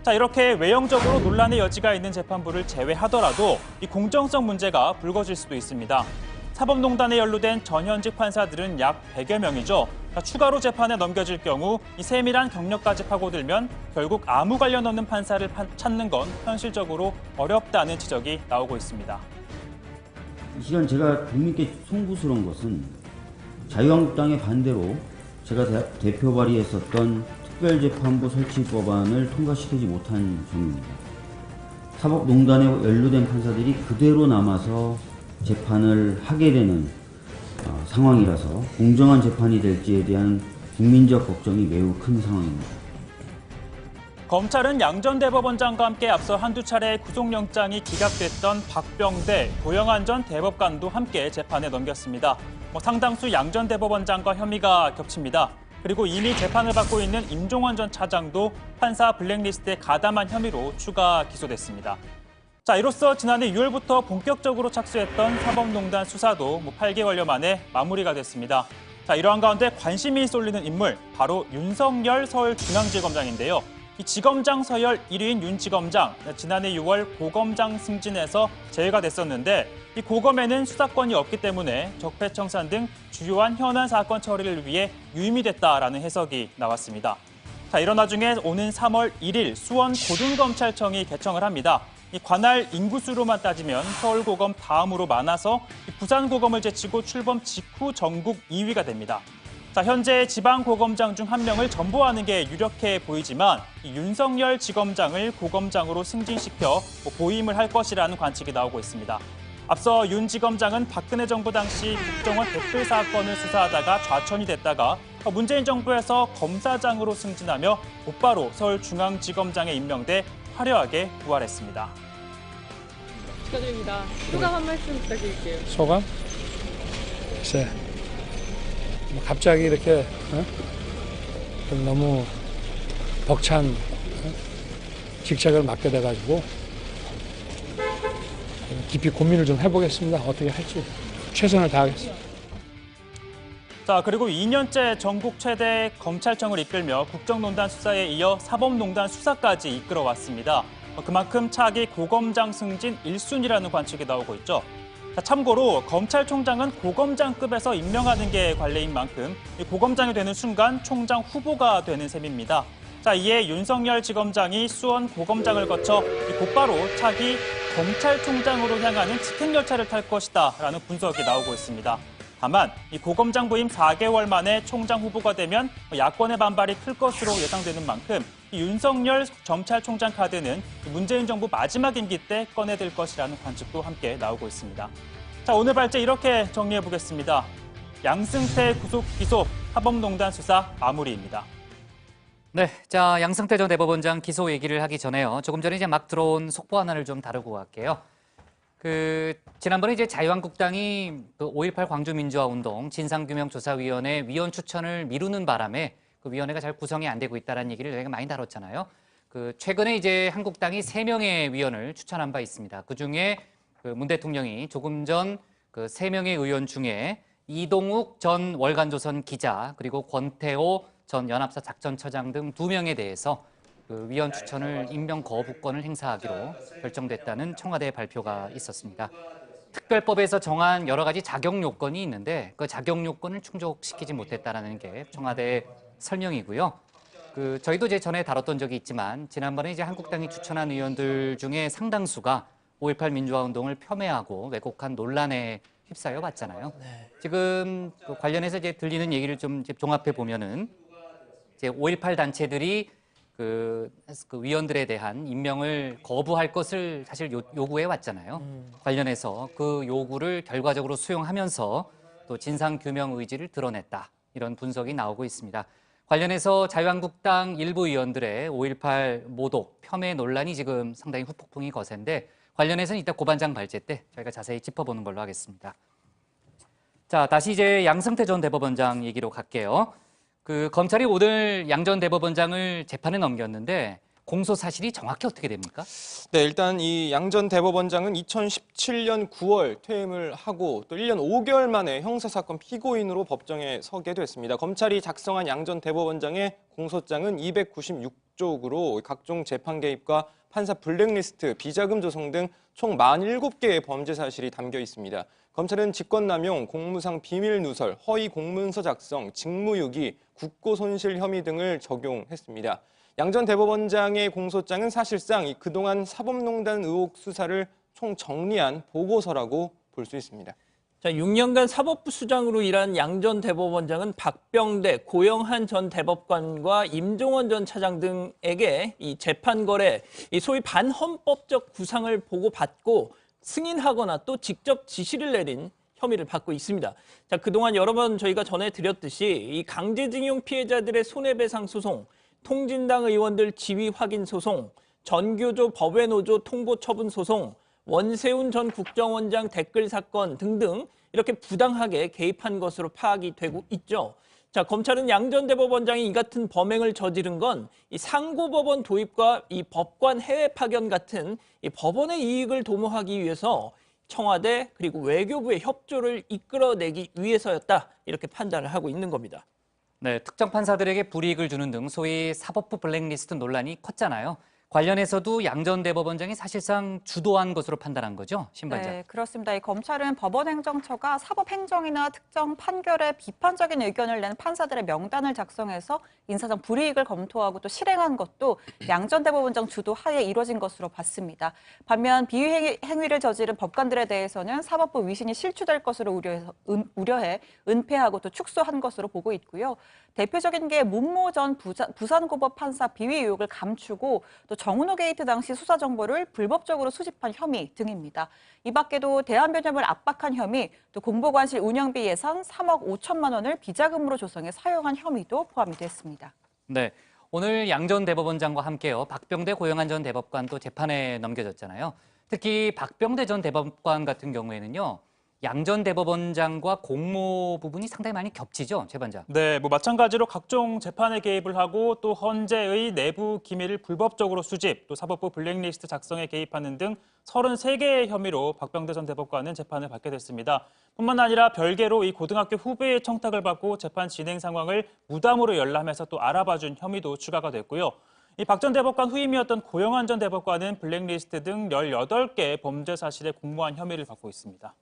자, 이렇게 외형적으로 논란의 여지가 있는 재판부를 제외하더라도 이 공정성 문제가 불거질 수도 있습니다. 사법농단에 연루된 전현직 판사들은 약 100여 명이죠. 자, 추가로 재판에 넘겨질 경우 이 세밀한 경력까지 파고들면 결국 아무 관련 없는 판사를 찾는 건 현실적으로 어렵다는 지적이 나오고 있습니다. 이 시간 제가 국민께 송구스러운 것은 자유한국당의 반대로 제가 대표 발의했었던 특별재판부 설치 법안을 통과시키지 못한 점입니다. 사법농단에 연루된 판사들이 그대로 남아서 재판을 하게 되는 상황이라서 공정한 재판이 될지에 대한 국민적 걱정이 매우 큰 상황입니다. 검찰은 양 전 대법원장과 함께 앞서 한두 차례 구속영장이 기각됐던 박병대, 고영한 전 대법관도 함께 재판에 넘겼습니다. 상당수 양 전 대법원장과 혐의가 겹칩니다. 그리고 이미 재판을 받고 있는 임종원 전 차장도 판사 블랙리스트에 가담한 혐의로 추가 기소됐습니다. 자, 이로써 지난해 6월부터 본격적으로 착수했던 사법농단 수사도 8개월여 만에 마무리가 됐습니다. 자, 이러한 가운데 관심이 쏠리는 인물, 바로 윤석열 서울중앙지검장인데요. 이 지검장 서열 1위인 윤 지검장, 지난해 6월 고검장 승진해서 제외가 됐었는데 이 고검에는 수사권이 없기 때문에 적폐청산 등 주요한 현안 사건 처리를 위해 유임이 됐다라는 해석이 나왔습니다. 자, 이런 와중에 오는 3월 1일 수원 고등검찰청이 개청을 합니다. 이 관할 인구수로만 따지면 서울고검 다음으로 많아서 부산고검을 제치고 출범 직후 전국 2위가 됩니다. 자, 현재 지방고검장 중 한 명을 전보하는 게 유력해 보이지만 이 윤석열 지검장을 고검장으로 승진시켜 보임을 할 것이라는 관측이 나오고 있습니다. 앞서 윤 지검장은 박근혜 정부 당시 국정원 댓글 사건을 수사하다가 좌천이 됐다가 문재인 정부에서 검사장으로 승진하며 곧바로 서울중앙지검장에 임명돼 화려하게 부활했습니다. 축하드립니다. 소감 한 말씀 부탁드릴게요. 소감? 글쎄, 갑자기 이렇게 좀 너무 벅찬 직책을 맡게 돼가지고 깊이 고민을 좀 해보겠습니다. 어떻게 할지 최선을 다하겠습니다. 자, 그리고 2년째 전국 최대 검찰청을 이끌며 국정농단 수사에 이어 사법농단 수사까지 이끌어왔습니다. 그만큼 차기 고검장 승진 1순위라는 관측이 나오고 있죠. 자, 참고로 검찰총장은 고검장급에서 임명하는 게 관례인 만큼 고검장이 되는 순간 총장 후보가 되는 셈입니다. 자, 이에 윤석열 지검장이 수원 고검장을 거쳐 곧바로 차기 검찰총장으로 향하는 직행열차를 탈 것이다라는 분석이 나오고 있습니다. 다만 이 고검장 부임 4개월 만에 총장 후보가 되면 야권의 반발이 클 것으로 예상되는 만큼 이 윤석열 검찰총장 카드는 문재인 정부 마지막 임기 때 꺼내들 것이라는 관측도 함께 나오고 있습니다. 자, 오늘 발제 이렇게 정리해 보겠습니다. 양승태 구속 기소 사법농단 수사 마무리입니다. 네, 자, 양승태 전 대법원장 기소 얘기를 하기 전에요. 조금 전에 이제 막 들어온 속보 하나를 좀 다루고 갈게요. 지난번에 이제 자유한국당이 5.18 광주민주화운동 진상규명조사위원회 위원 추천을 미루는 바람에 그 위원회가 잘 구성이 안 되고 있다는 얘기를 저희가 많이 다뤘잖아요. 최근에 이제 한국당이 3명의 위원을 추천한 바 있습니다. 그중에 문 대통령이 조금 전 3명의 의원 중에 이동욱 전 월간조선 기자 그리고 권태호 전 연합사 작전처장 등 2명에 대해서 위원 추천을 임명 거부권을 행사하기로 결정됐다는 청와대 발표가 있었습니다. 특별법에서 정한 여러 가지 자격 요건이 있는데 그 자격 요건을 충족시키지 못했다는 게 청와대의 설명이고요. 저희도 이제 전에 다뤘던 적이 있지만 지난번에 이제 한국당이 추천한 의원들 중에 상당수가 5.18 민주화운동을 폄훼하고 왜곡한 논란에 휩싸여 봤잖아요. 지금 관련해서 이제 들리는 얘기를 좀 종합해 보면은 이제 5.18 단체들이 그 위원들에 대한 임명을 거부할 것을 사실 요구해 왔잖아요. 관련해서 그 요구를 결과적으로 수용하면서 또 진상규명 의지를 드러냈다. 이런 분석이 나오고 있습니다. 관련해서 자유한국당 일부 의원들의 5.18 모독, 폄훼 논란이 지금 상당히 후폭풍이 거센데 관련해서는 이따 고반장 발제 때 저희가 자세히 짚어보는 걸로 하겠습니다. 자, 다시 이제 양승태 전 대법원장 얘기로 갈게요. 검찰이 오늘 양 전 대법원장을 재판에 넘겼는데 공소 사실이 정확히 어떻게 됩니까? 네, 일단 이 양 전 대법원장은 2017년 9월 퇴임을 하고 또 1년 5개월 만에 형사사건 피고인으로 법정에 서게 됐습니다. 검찰이 작성한 양 전 대법원장의 공소장은 296쪽으로 각종 재판 개입과 판사 블랙리스트, 비자금 조성 등 총 47개의 범죄 사실이 담겨 있습니다. 검찰은 직권남용, 공무상 비밀 누설, 허위 공문서 작성, 직무유기, 국고손실 혐의 등을 적용했습니다. 양 전 대법원장의 공소장은 사실상 그동안 사법농단 의혹 수사를 총 정리한 보고서라고 볼 수 있습니다. 자, 6년간 사법부 수장으로 일한 양 전 대법원장은 박병대, 고영한 전 대법관과 임종원 전 차장 등에게 이 재판 거래, 이 소위 반헌법적 구상을 보고받고 승인하거나 또 직접 지시를 내린 혐의를 받고 있습니다. 자, 그동안 여러 번 저희가 전해드렸듯이 이 강제징용 피해자들의 손해배상 소송, 통진당 의원들 지위 확인 소송, 전교조 법외노조 통보 처분 소송, 원세훈 전 국정원장 댓글 사건 등등 이렇게 부당하게 개입한 것으로 파악이 되고 있죠. 자, 자, 검찰은 양 전 대법원장이 이 같은 범행을 저지른 건 이 상고법원 도입과 이 법관 해외 파견 같은 이 법원의 이익을 도모하기 위해서 청와대 그리고 외교부의 협조를 이끌어내기 위해서였다. 이렇게 판단을 하고 있는 겁니다. 네, 특정 판사들에게 불이익을 주는 등 소위 사법부 블랙리스트 논란이 컸잖아요. 관련해서도 양 전 대법원장이 사실상 주도한 것으로 판단한 거죠, 신 반장. 네, 그렇습니다. 이 검찰은 법원행정처가 사법행정이나 특정 판결에 비판적인 의견을 낸 판사들의 명단을 작성해서 인사상 불이익을 검토하고 또 실행한 것도 양 전 대법원장 주도 하에 이루어진 것으로 봤습니다. 반면 비위 행위를 저지른 법관들에 대해서는 사법부 위신이 실추될 것으로 우려해 은폐하고 또 축소한 것으로 보고 있고요. 대표적인 게 문모 전 부산고법 판사 비위 의혹을 감추고 또 정은호 게이트 당시 수사 정보를 불법적으로 수집한 혐의 등입니다. 이 밖에도 대한변협을 압박한 혐의, 또 공보관실 운영비 예산 3억 5천만 원을 비자금으로 조성해 사용한 혐의도 포함이 됐습니다. 네, 오늘 양 전 대법원장과 함께요. 박병대 고영한 전 대법관도 재판에 넘겨졌잖아요. 특히 박병대 전 대법관 같은 경우에는요. 양 전 대법원장과 공모 부분이 상당히 많이 겹치죠, 재판장. 네, 마찬가지로 각종 재판에 개입을 하고 또 헌재의 내부 기밀을 불법적으로 수집, 또 사법부 블랙리스트 작성에 개입하는 등 33개의 혐의로 박병대 전 대법관은 재판을 받게 됐습니다. 뿐만 아니라 별개로 이 고등학교 후배의 청탁을 받고 재판 진행 상황을 무담으로 열람해서 또 알아봐준 혐의도 추가가 됐고요. 이 박 전 대법관 후임이었던 고영한 전 대법관은 블랙리스트 등 18개 범죄 사실에 공모한 혐의를 받고 있습니다.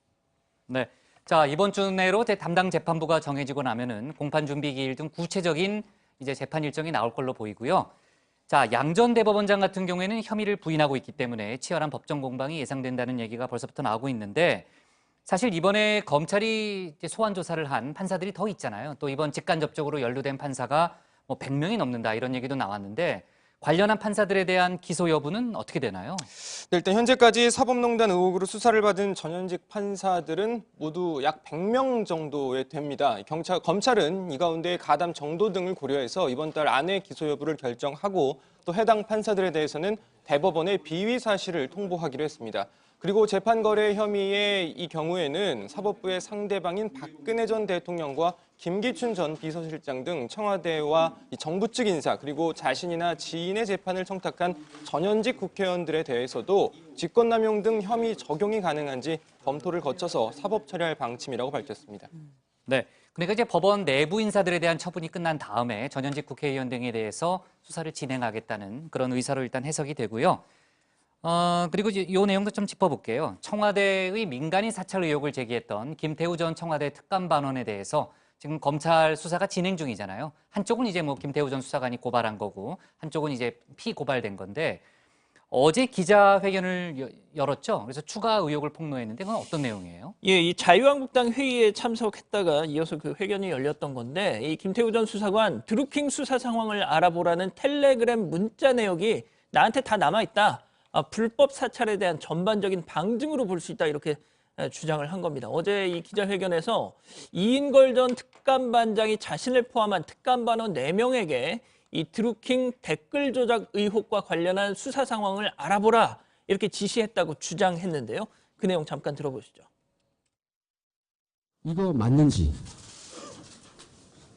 네, 자 이번 주 내로 담당 재판부가 정해지고 나면은 공판 준비 기일 등 구체적인 이제 재판 일정이 나올 걸로 보이고요. 자, 양 전 대법원장 같은 경우에는 혐의를 부인하고 있기 때문에 치열한 법정 공방이 예상된다는 얘기가 벌써부터 나오고 있는데 사실 이번에 검찰이 이제 소환 조사를 한 판사들이 더 있잖아요. 또 이번 직간접적으로 연루된 판사가 뭐 100명이 넘는다 이런 얘기도 나왔는데. 관련한 판사들에 대한 기소 여부는 어떻게 되나요? 네, 일단 현재까지 사법농단 의혹으로 수사를 받은 전현직 판사들은 모두 약 100명 정도에 됩니다. 검찰은 이 가운데 가담 정도 등을 고려해서 이번 달 안에 기소 여부를 결정하고 또 해당 판사들에 대해서는 대법원에 비위 사실을 통보하기로 했습니다. 그리고 재판 거래 혐의의 이 경우에는 사법부의 상대방인 박근혜 전 대통령과 김기춘 전 비서실장 등 청와대와 정부 측 인사 그리고 자신이나 지인의 재판을 청탁한 전현직 국회의원들에 대해서도 직권남용 등 혐의 적용이 가능한지 검토를 거쳐서 사법 처리할 방침이라고 밝혔습니다. 네, 그러니까 이제 법원 내부 인사들에 대한 처분이 끝난 다음에 전현직 국회의원 등에 대해서 수사를 진행하겠다는 그런 의사로 일단 해석이 되고요. 그리고 이 내용도 좀 짚어볼게요. 청와대의 민간인 사찰 의혹을 제기했던 김태우 전 청와대 특감반원에 대해서 지금 검찰 수사가 진행 중이잖아요. 한쪽은 이제 뭐 김태우 전 수사관이 고발한 거고 한쪽은 이제 피고발된 건데 어제 기자회견을 열었죠. 그래서 추가 의혹을 폭로했는데 그건 어떤 내용이에요? 예, 이 자유한국당 회의에 참석했다가 이어서 그 회견이 열렸던 건데 이 김태우 전 수사관 드루킹 수사 상황을 알아보라는 텔레그램 문자 내역이 나한테 다 남아있다. 불법 사찰에 대한 전반적인 방증으로 볼 수 있다 이렇게 주장을 한 겁니다. 어제 이 기자회견에서 이인걸 전 특감반장이 자신을 포함한 특감반원 4명에게 이 드루킹 댓글 조작 의혹과 관련한 수사 상황을 알아보라 이렇게 지시했다고 주장했는데요. 그 내용 잠깐 들어보시죠. 이거 맞는지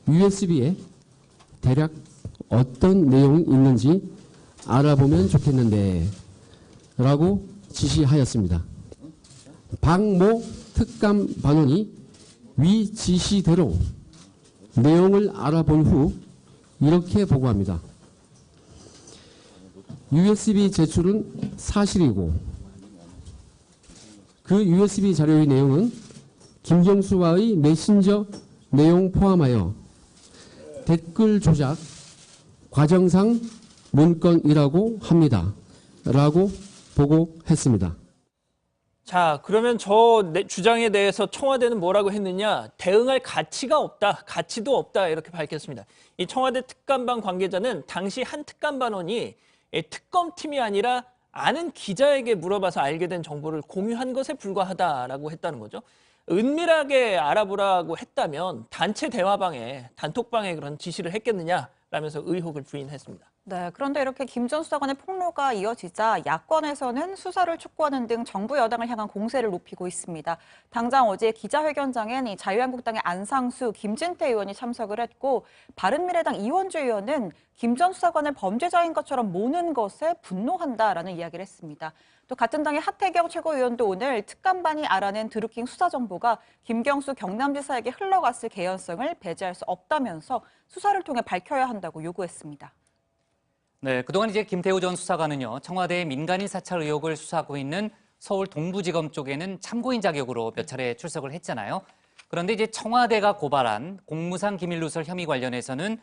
USB에 대략 어떤 내용이 있는지 알아보면 좋겠는데 라고 지시하였습니다. 박모 특감반원이 위 지시대로 내용을 알아본 후 이렇게 보고합니다. USB 제출은 사실이고 그 USB 자료의 내용은 김경수와의 메신저 내용 포함하여 댓글 조작 과정상 문건이라고 합니다. 라고 보고했습니다. 자, 그러면 저 주장에 대해서 청와대는 뭐라고 했느냐? 대응할 가치가 없다, 가치도 없다 이렇게 밝혔습니다. 이 청와대 특감반 관계자는 당시 한 특감반원이 특검팀이 아니라 아는 기자에게 물어봐서 알게 된 정보를 공유한 것에 불과하다라고 했다는 거죠. 은밀하게 알아보라고 했다면 단체 대화방에, 단톡방에 그런 지시를 했겠느냐라면서 의혹을 부인했습니다. 네, 그런데 이렇게 김 전 수사관의 폭로가 이어지자 야권에서는 수사를 촉구하는 등 정부 여당을 향한 공세를 높이고 있습니다. 당장 어제 기자회견장엔 이 자유한국당의 안상수, 김진태 의원이 참석을 했고 바른미래당 이원주 의원은 김 전 수사관을 범죄자인 것처럼 모는 것에 분노한다라는 이야기를 했습니다. 또 같은 당의 하태경 최고위원도 오늘 특감반이 알아낸 드루킹 수사 정보가 김경수 경남지사에게 흘러갔을 개연성을 배제할 수 없다면서 수사를 통해 밝혀야 한다고 요구했습니다. 네, 그동안 이제 김태우 전 수사관은요, 청와대의 민간인 사찰 의혹을 수사하고 있는 서울 동부지검 쪽에는 참고인 자격으로 몇 차례 출석을 했잖아요. 그런데 이제 청와대가 고발한 공무상 기밀 누설 혐의 관련해서는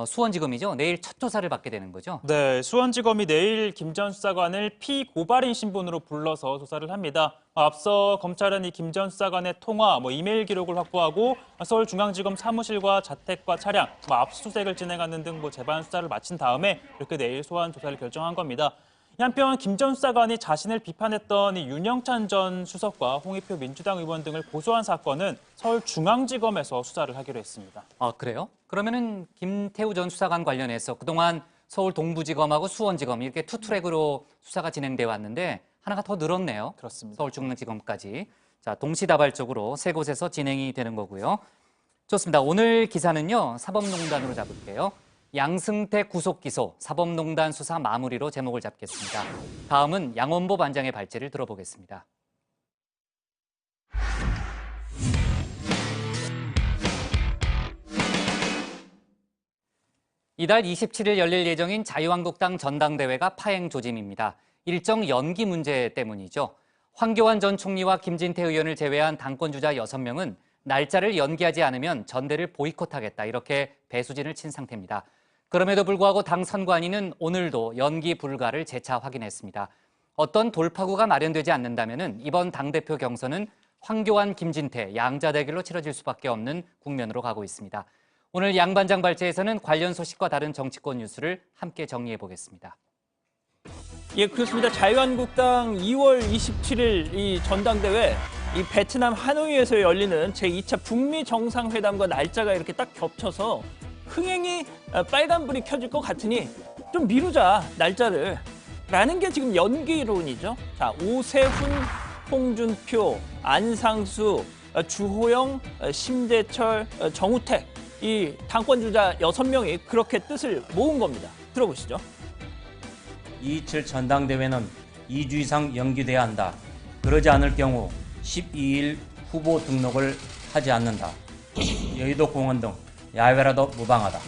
수원지검이죠. 내일 첫 조사를 받게 되는 거죠. 네, 수원지검이 내일 김 전 수사관을 피고발인 신분으로 불러서 조사를 합니다. 앞서 검찰은 이 김 전 수사관의 통화, 이메일 기록을 확보하고 서울중앙지검 사무실과 자택과 차량, 압수수색을 진행하는 등 재반 수사를 마친 다음에 이렇게 내일 소환 조사를 결정한 겁니다. 한편 김 전 수사관이 자신을 비판했던 이 윤영찬 전 수석과 홍익표 민주당 의원 등을 고소한 사건은 서울중앙지검에서 수사를 하기로 했습니다. 아, 그래요? 그러면은 김태우 전 수사관 관련해서 그동안 서울 동부지검하고 수원지검 이렇게 투트랙으로 수사가 진행돼 왔는데 하나가 더 늘었네요. 그렇습니다. 서울중앙지검까지. 자, 동시다발적으로 세 곳에서 진행이 되는 거고요. 좋습니다. 오늘 기사는요, 사법농단으로 잡을게요. 양승태 구속 기소, 사법농단 수사 마무리로 제목을 잡겠습니다. 다음은 양원보 반장의 발제를 들어보겠습니다. 이달 27일 열릴 예정인 자유한국당 전당대회가 파행 조짐입니다. 일정 연기 문제 때문이죠. 황교안 전 총리와 김진태 의원을 제외한 당권주자 6명은 날짜를 연기하지 않으면 전대를 보이콧하겠다, 이렇게 배수진을 친 상태입니다. 그럼에도 불구하고 당 선관위는 오늘도 연기 불가를 재차 확인했습니다. 어떤 돌파구가 마련되지 않는다면 이번 당대표 경선은 황교안, 김진태 양자 대결로 치러질 수밖에 없는 국면으로 가고 있습니다. 오늘 양 반장 발제에서는 관련 소식과 다른 정치권 뉴스를 함께 정리해 보겠습니다. 예, 그렇습니다. 자유한국당 2월 27일 이 전당대회, 이 베트남 하노이에서 열리는 제2차 북미 정상회담과 날짜가 이렇게 딱 겹쳐서 흥행이 빨간불이 켜질 것 같으니 좀 미루자, 날짜를. 라는 게 지금 연기론이죠. 자, 오세훈, 홍준표, 안상수, 주호영, 심재철, 정우택, 이 당권주자 6명이 그렇게 뜻을 모은 겁니다. 들어보시죠. 227 전당대회는 2주 이상 연기돼야 한다. 그러지 않을 경우 12일 후보 등록을 하지 않는다. 여의도 공원 등 야외라도 무방하다.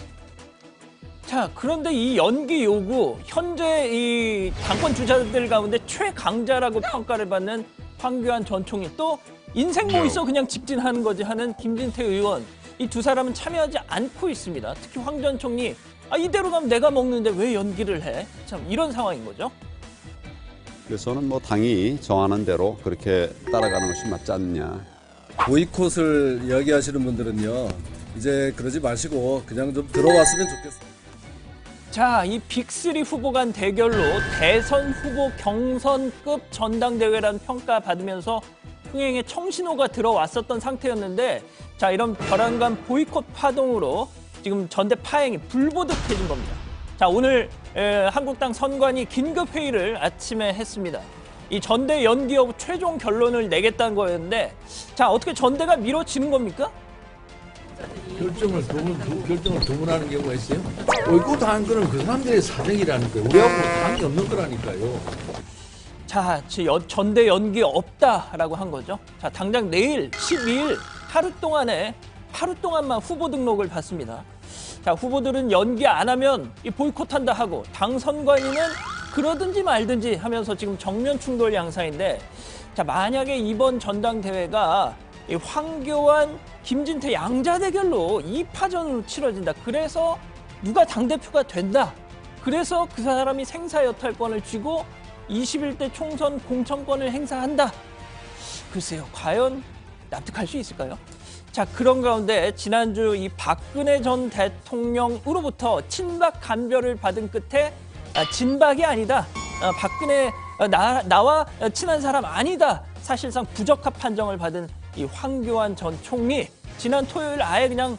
자, 그런데 이 연기 요구, 현재 이 당권 주자들 가운데 최강자라고 평가를 받는 황교안 전 총리, 또 인생 뭐 있어 그냥 직진하는 거지 하는 김진태 의원, 이 두 사람은 참여하지 않고 있습니다. 특히 황 전 총리, 이대로 가면 내가 먹는데 왜 연기를 해? 참 이런 상황인 거죠. 그래서는 당이 정하는 대로 그렇게 따라가는 것이 맞지 않느냐. 보이콧을 이야기하시는 분들은요, 이제 그러지 마시고 그냥 좀 들어왔으면 좋겠습니다. 자, 이 빅3 후보 간 대결로 대선 후보 경선급 전당대회라는 평가 받으면서 흥행에 청신호가 들어왔었던 상태였는데, 자, 이런 벼랑간 보이콧 파동으로 지금 전대 파행이 불보듯해진 겁니다. 자, 오늘 한국당 선관위 긴급 회의를 아침에 했습니다. 이 전대 연기 여부 최종 결론을 내겠다는 거였는데, 자, 어떻게 전대가 미뤄지는 겁니까? 결정을 두 분 하는 경우가 있어요. 보이콧 한 거는 그 사람들의 사정이라는 거예요. 우리하고 상관이 없는 거라니까요. 자, 전대 연기 없다라고 한 거죠. 자, 당장 내일 12일 하루 동안만 후보 등록을 받습니다. 자, 후보들은 연기 안 하면 이 보이콧한다 하고, 당 선관위는 그러든지 말든지 하면서 지금 정면 충돌 양상인데, 자, 만약에 이번 전당대회가 이 황교안, 김진태 양자 대결로 2파전으로 치러진다. 그래서 누가 당대표가 된다. 그래서 그 사람이 생사여탈권을 쥐고 21대 총선 공천권을 행사한다. 글쎄요, 과연 납득할 수 있을까요? 자, 그런 가운데 지난주 이 박근혜 전 대통령으로부터 친박 감별을 받은 끝에 진박이 아니다. 박근혜 나와 친한 사람 아니다. 사실상 부적합 판정을 받은 이 황교안 전 총리, 지난 토요일 아예 그냥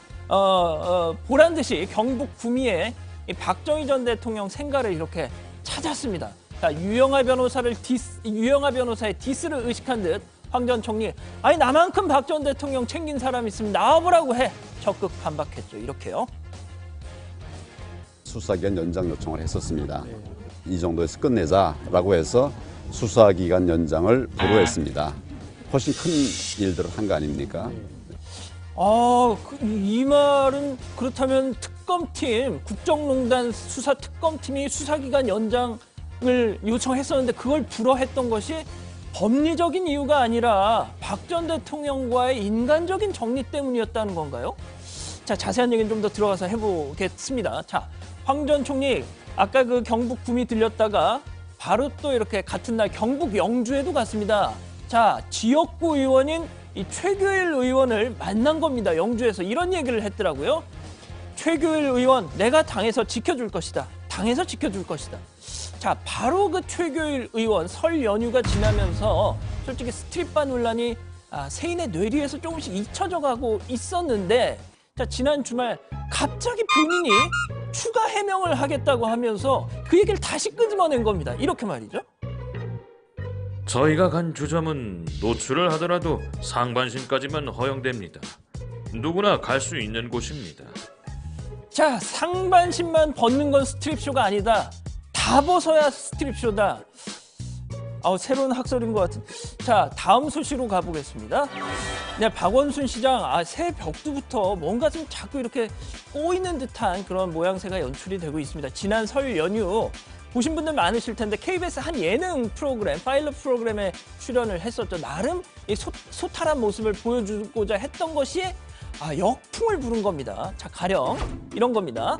보란 듯이 경북 구미에 이 박정희 전 대통령 생가를 이렇게 찾았습니다. 자, 유영하 변호사의 디스를 의식한 듯 황 전 총리, 아니 나만큼 박 전 대통령 챙긴 사람 있으면 나와보라고 해. 적극 반박했죠. 이렇게요. 수사기간 연장 요청을 했었습니다. 이 정도에서 끝내자라고 해서 수사기간 연장을 불허했습니다. 훨씬 큰 일들을 한 거 아닙니까? 이 말은 그렇다면 특검팀, 국정농단 수사 특검팀이 수사기간 연장을 요청했었는데 그걸 불허했던 것이 법리적인 이유가 아니라 박 전 대통령과의 인간적인 정리 때문이었다는 건가요? 자, 자세한 얘기는 좀 더 들어가서 해보겠습니다. 자, 황 전 총리 아까 그 경북 구미 들렸다가 바로 또 이렇게 같은 날 경북 영주에도 갔습니다. 자, 지역구 의원인 이 최규일 의원을 만난 겁니다. 영주에서 이런 얘기를 했더라고요. 최규일 의원, 내가 당에서 지켜줄 것이다. 당에서 지켜줄 것이다. 자, 바로 그 최규일 의원 설 연휴가 지나면서 솔직히 스트릿바 논란이 세인의 뇌리에서 조금씩 잊혀져 가고 있었는데, 자, 지난 주말 갑자기 본인이 추가 해명을 하겠다고 하면서 그 얘기를 다시 끄집어낸 겁니다. 이렇게 말이죠. 저희가 간 주점은 노출을 하더라도 상반신까지만 허용됩니다. 누구나 갈 수 있는 곳입니다. 자, 상반신만 벗는 건 스트립쇼가 아니다. 다 벗어야 스트립쇼다. 새로운 학설인 것 같은. 자, 다음 소식으로 가보겠습니다. 네, 박원순 시장, 새 벽두부터 뭔가 좀 자꾸 이렇게 꼬이는 듯한 그런 모양새가 연출이 되고 있습니다. 지난 설 연휴 보신 분들 많으실 텐데 KBS 한 예능 프로그램, 파일럿 프로그램에 출연을 했었죠. 나름 이 소탈한 모습을 보여주고자 했던 것이 역풍을 부른 겁니다. 자, 가령 이런 겁니다.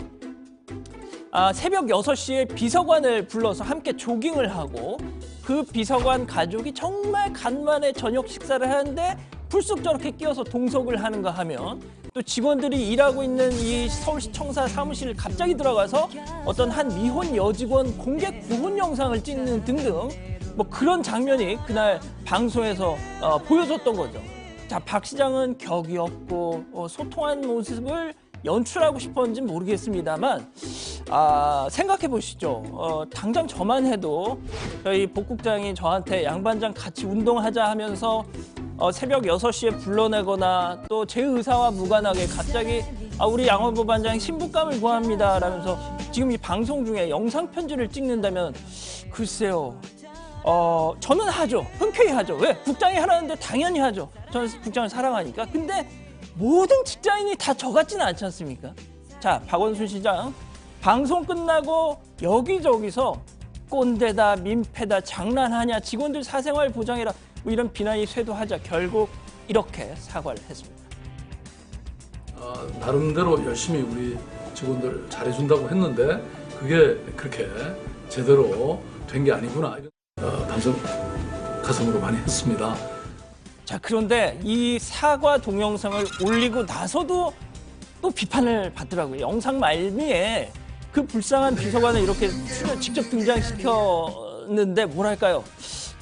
새벽 6시에 비서관을 불러서 함께 조깅을 하고 그 비서관 가족이 정말 간만에 저녁 식사를 하는데 불쑥 저렇게 끼어서 동석을 하는가 하면, 또 직원들이 일하고 있는 이 서울시 청사 사무실을 갑자기 들어가서 어떤 한 미혼 여직원 공개 구혼 영상을 찍는 등등 뭐 그런 장면이 그날 방송에서 보여줬던 거죠. 자, 박 시장은 격이 없고 소통한 모습을 연출하고 싶었는지 모르겠습니다만 생각해 보시죠. 당장 저만 해도 저희 복국장이 저한테 양반장 같이 운동하자 하면서 새벽 6시에 불러내거나 또 제 의사와 무관하게 갑자기 우리 양호부 반장 신부감을 구합니다 라면서 지금 이 방송 중에 영상 편지를 찍는다면 글쎄요. 저는 하죠. 흔쾌히 하죠. 왜? 국장이 하라는데 당연히 하죠. 저는 국장을 사랑하니까. 근데 모든 직장인이 다 저 같지는 않지 않습니까? 자, 박원순 시장 방송 끝나고 여기저기서 꼰대다, 민폐다, 장난하냐, 직원들 사생활 보장해라 뭐 이런 비난이 쇄도하자 결국 이렇게 사과를 했습니다. 나름대로 열심히 우리 직원들 잘해준다고 했는데 그게 그렇게 제대로 된 게 아니구나, 이런 반성 가슴으로 많이 했습니다. 자, 그런데 이 사과 동영상을 올리고 나서도 또 비판을 받더라고요. 영상 말미에 그 불쌍한 비서관을 이렇게 직접 등장시켰는데 뭐랄까요?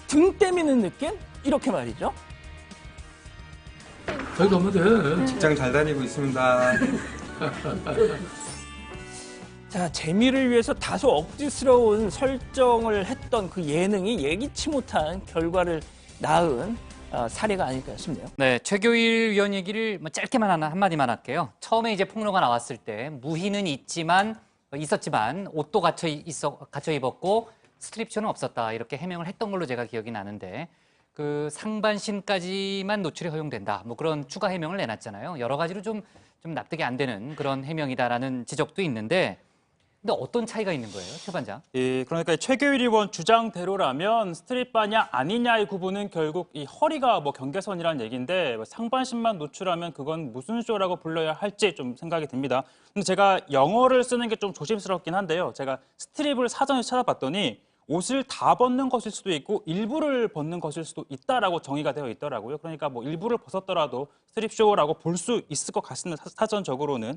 등 때미는 느낌? 이렇게 말이죠. 저희도 없는데. 직장 잘 다니고 있습니다. 자, 재미를 위해서 다소 억지스러운 설정을 했던 그 예능이 예기치 못한 결과를 낳은 사례가 아닐까 싶네요. 네, 최규일 위원 얘기를 짧게만 한마디만 할게요. 처음에 이제 폭로가 나왔을 때 무희는 있었지만 옷도 갖춰 입었고 스트립쇼는 없었다, 이렇게 해명을 했던 걸로 제가 기억이 나는데, 그 상반신까지만 노출이 허용된다, 뭐 그런 추가 해명을 내놨잖아요. 여러 가지로 좀 납득이 안 되는 그런 해명이다라는 지적도 있는데, 근데 어떤 차이가 있는 거예요, 최 반장? 그러니까 최규일 의원 주장대로라면 스트릿바냐 아니냐의 구분은 결국 이 허리가 경계선이라는 얘기인데, 상반신만 노출하면 그건 무슨 쇼라고 불러야 할지 좀 생각이 듭니다. 근데 제가 영어를 쓰는 게 좀 조심스럽긴 한데요. 제가 스트립을 사전에 찾아봤더니 옷을 다 벗는 것일 수도 있고 일부를 벗는 것일 수도 있다라고 정의가 되어 있더라고요. 그러니까 일부를 벗었더라도 스트립쇼라고 볼 수 있을 것 같습니다, 사전적으로는.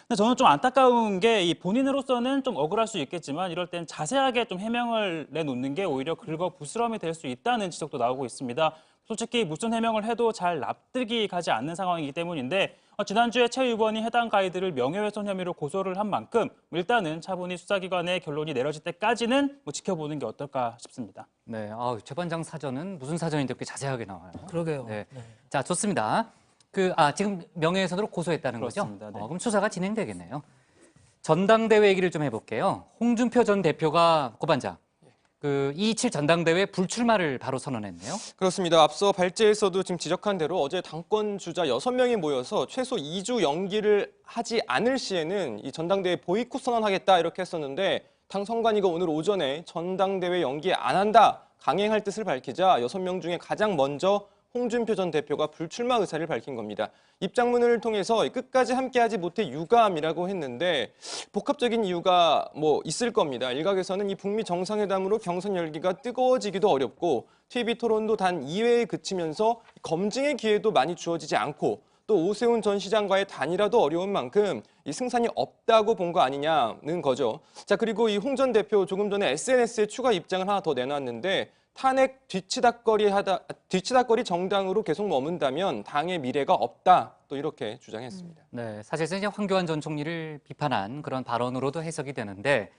근데 저는 좀 안타까운 게, 이 본인으로서는 좀 억울할 수 있겠지만 이럴 땐 자세하게 좀 해명을 내놓는 게 오히려 긁어부스럼이 될 수 있다는 지적도 나오고 있습니다. 솔직히 무슨 해명을 해도 잘 납득이 가지 않는 상황이기 때문인데 지난주에 최 의원이 해당 가이드를 명예훼손 혐의로 고소를 한 만큼 일단은 차분히 수사기관의 결론이 내려질 때까지는 지켜보는 게 어떨까 싶습니다. 네, 최 반장 사전은 무슨 사전인데 그렇게 자세하게 나와요? 그러게요. 네. 자, 좋습니다. 지금 명예훼손으로 고소했다는 그렇습니다. 거죠? 네. 그럼 수사가 진행되겠네요. 전당대회 얘기를 좀 해볼게요. 홍준표 전 대표가 고 반장, 227 전당대회 불출마를 바로 선언했네요. 그렇습니다. 앞서 발제에서도 지금 지적한 대로 어제 당권 주자 6명이 모여서 최소 2주 연기를 하지 않을 시에는 이 전당대회 보이콧 선언하겠다 이렇게 했었는데 당 선관위가 오늘 오전에 전당대회 연기 안 한다 강행할 뜻을 밝히자 6명 중에 가장 먼저 홍준표 전 대표가 불출마 의사를 밝힌 겁니다. 입장문을 통해서 끝까지 함께하지 못해 유감이라고 했는데 복합적인 이유가 있을 겁니다. 일각에서는 이 북미 정상회담으로 경선 열기가 뜨거워지기도 어렵고 TV 토론도 단 2회에 그치면서 검증의 기회도 많이 주어지지 않고 또 오세훈 전 시장과의 단일화도 어려운 만큼 이 승산이 없다고 본 거 아니냐는 거죠. 자, 그리고 이 홍 전 대표 조금 전에 SNS에 추가 입장을 하나 더 내놨는데 탄핵 뒤치다거리 정당으로 계속 머문다면 당의 미래가 없다. 또 이렇게 주장했습니다. 네, 사실상 이제 황교안 전 총리를 비판한 그런 발언으로도 해석이 되는데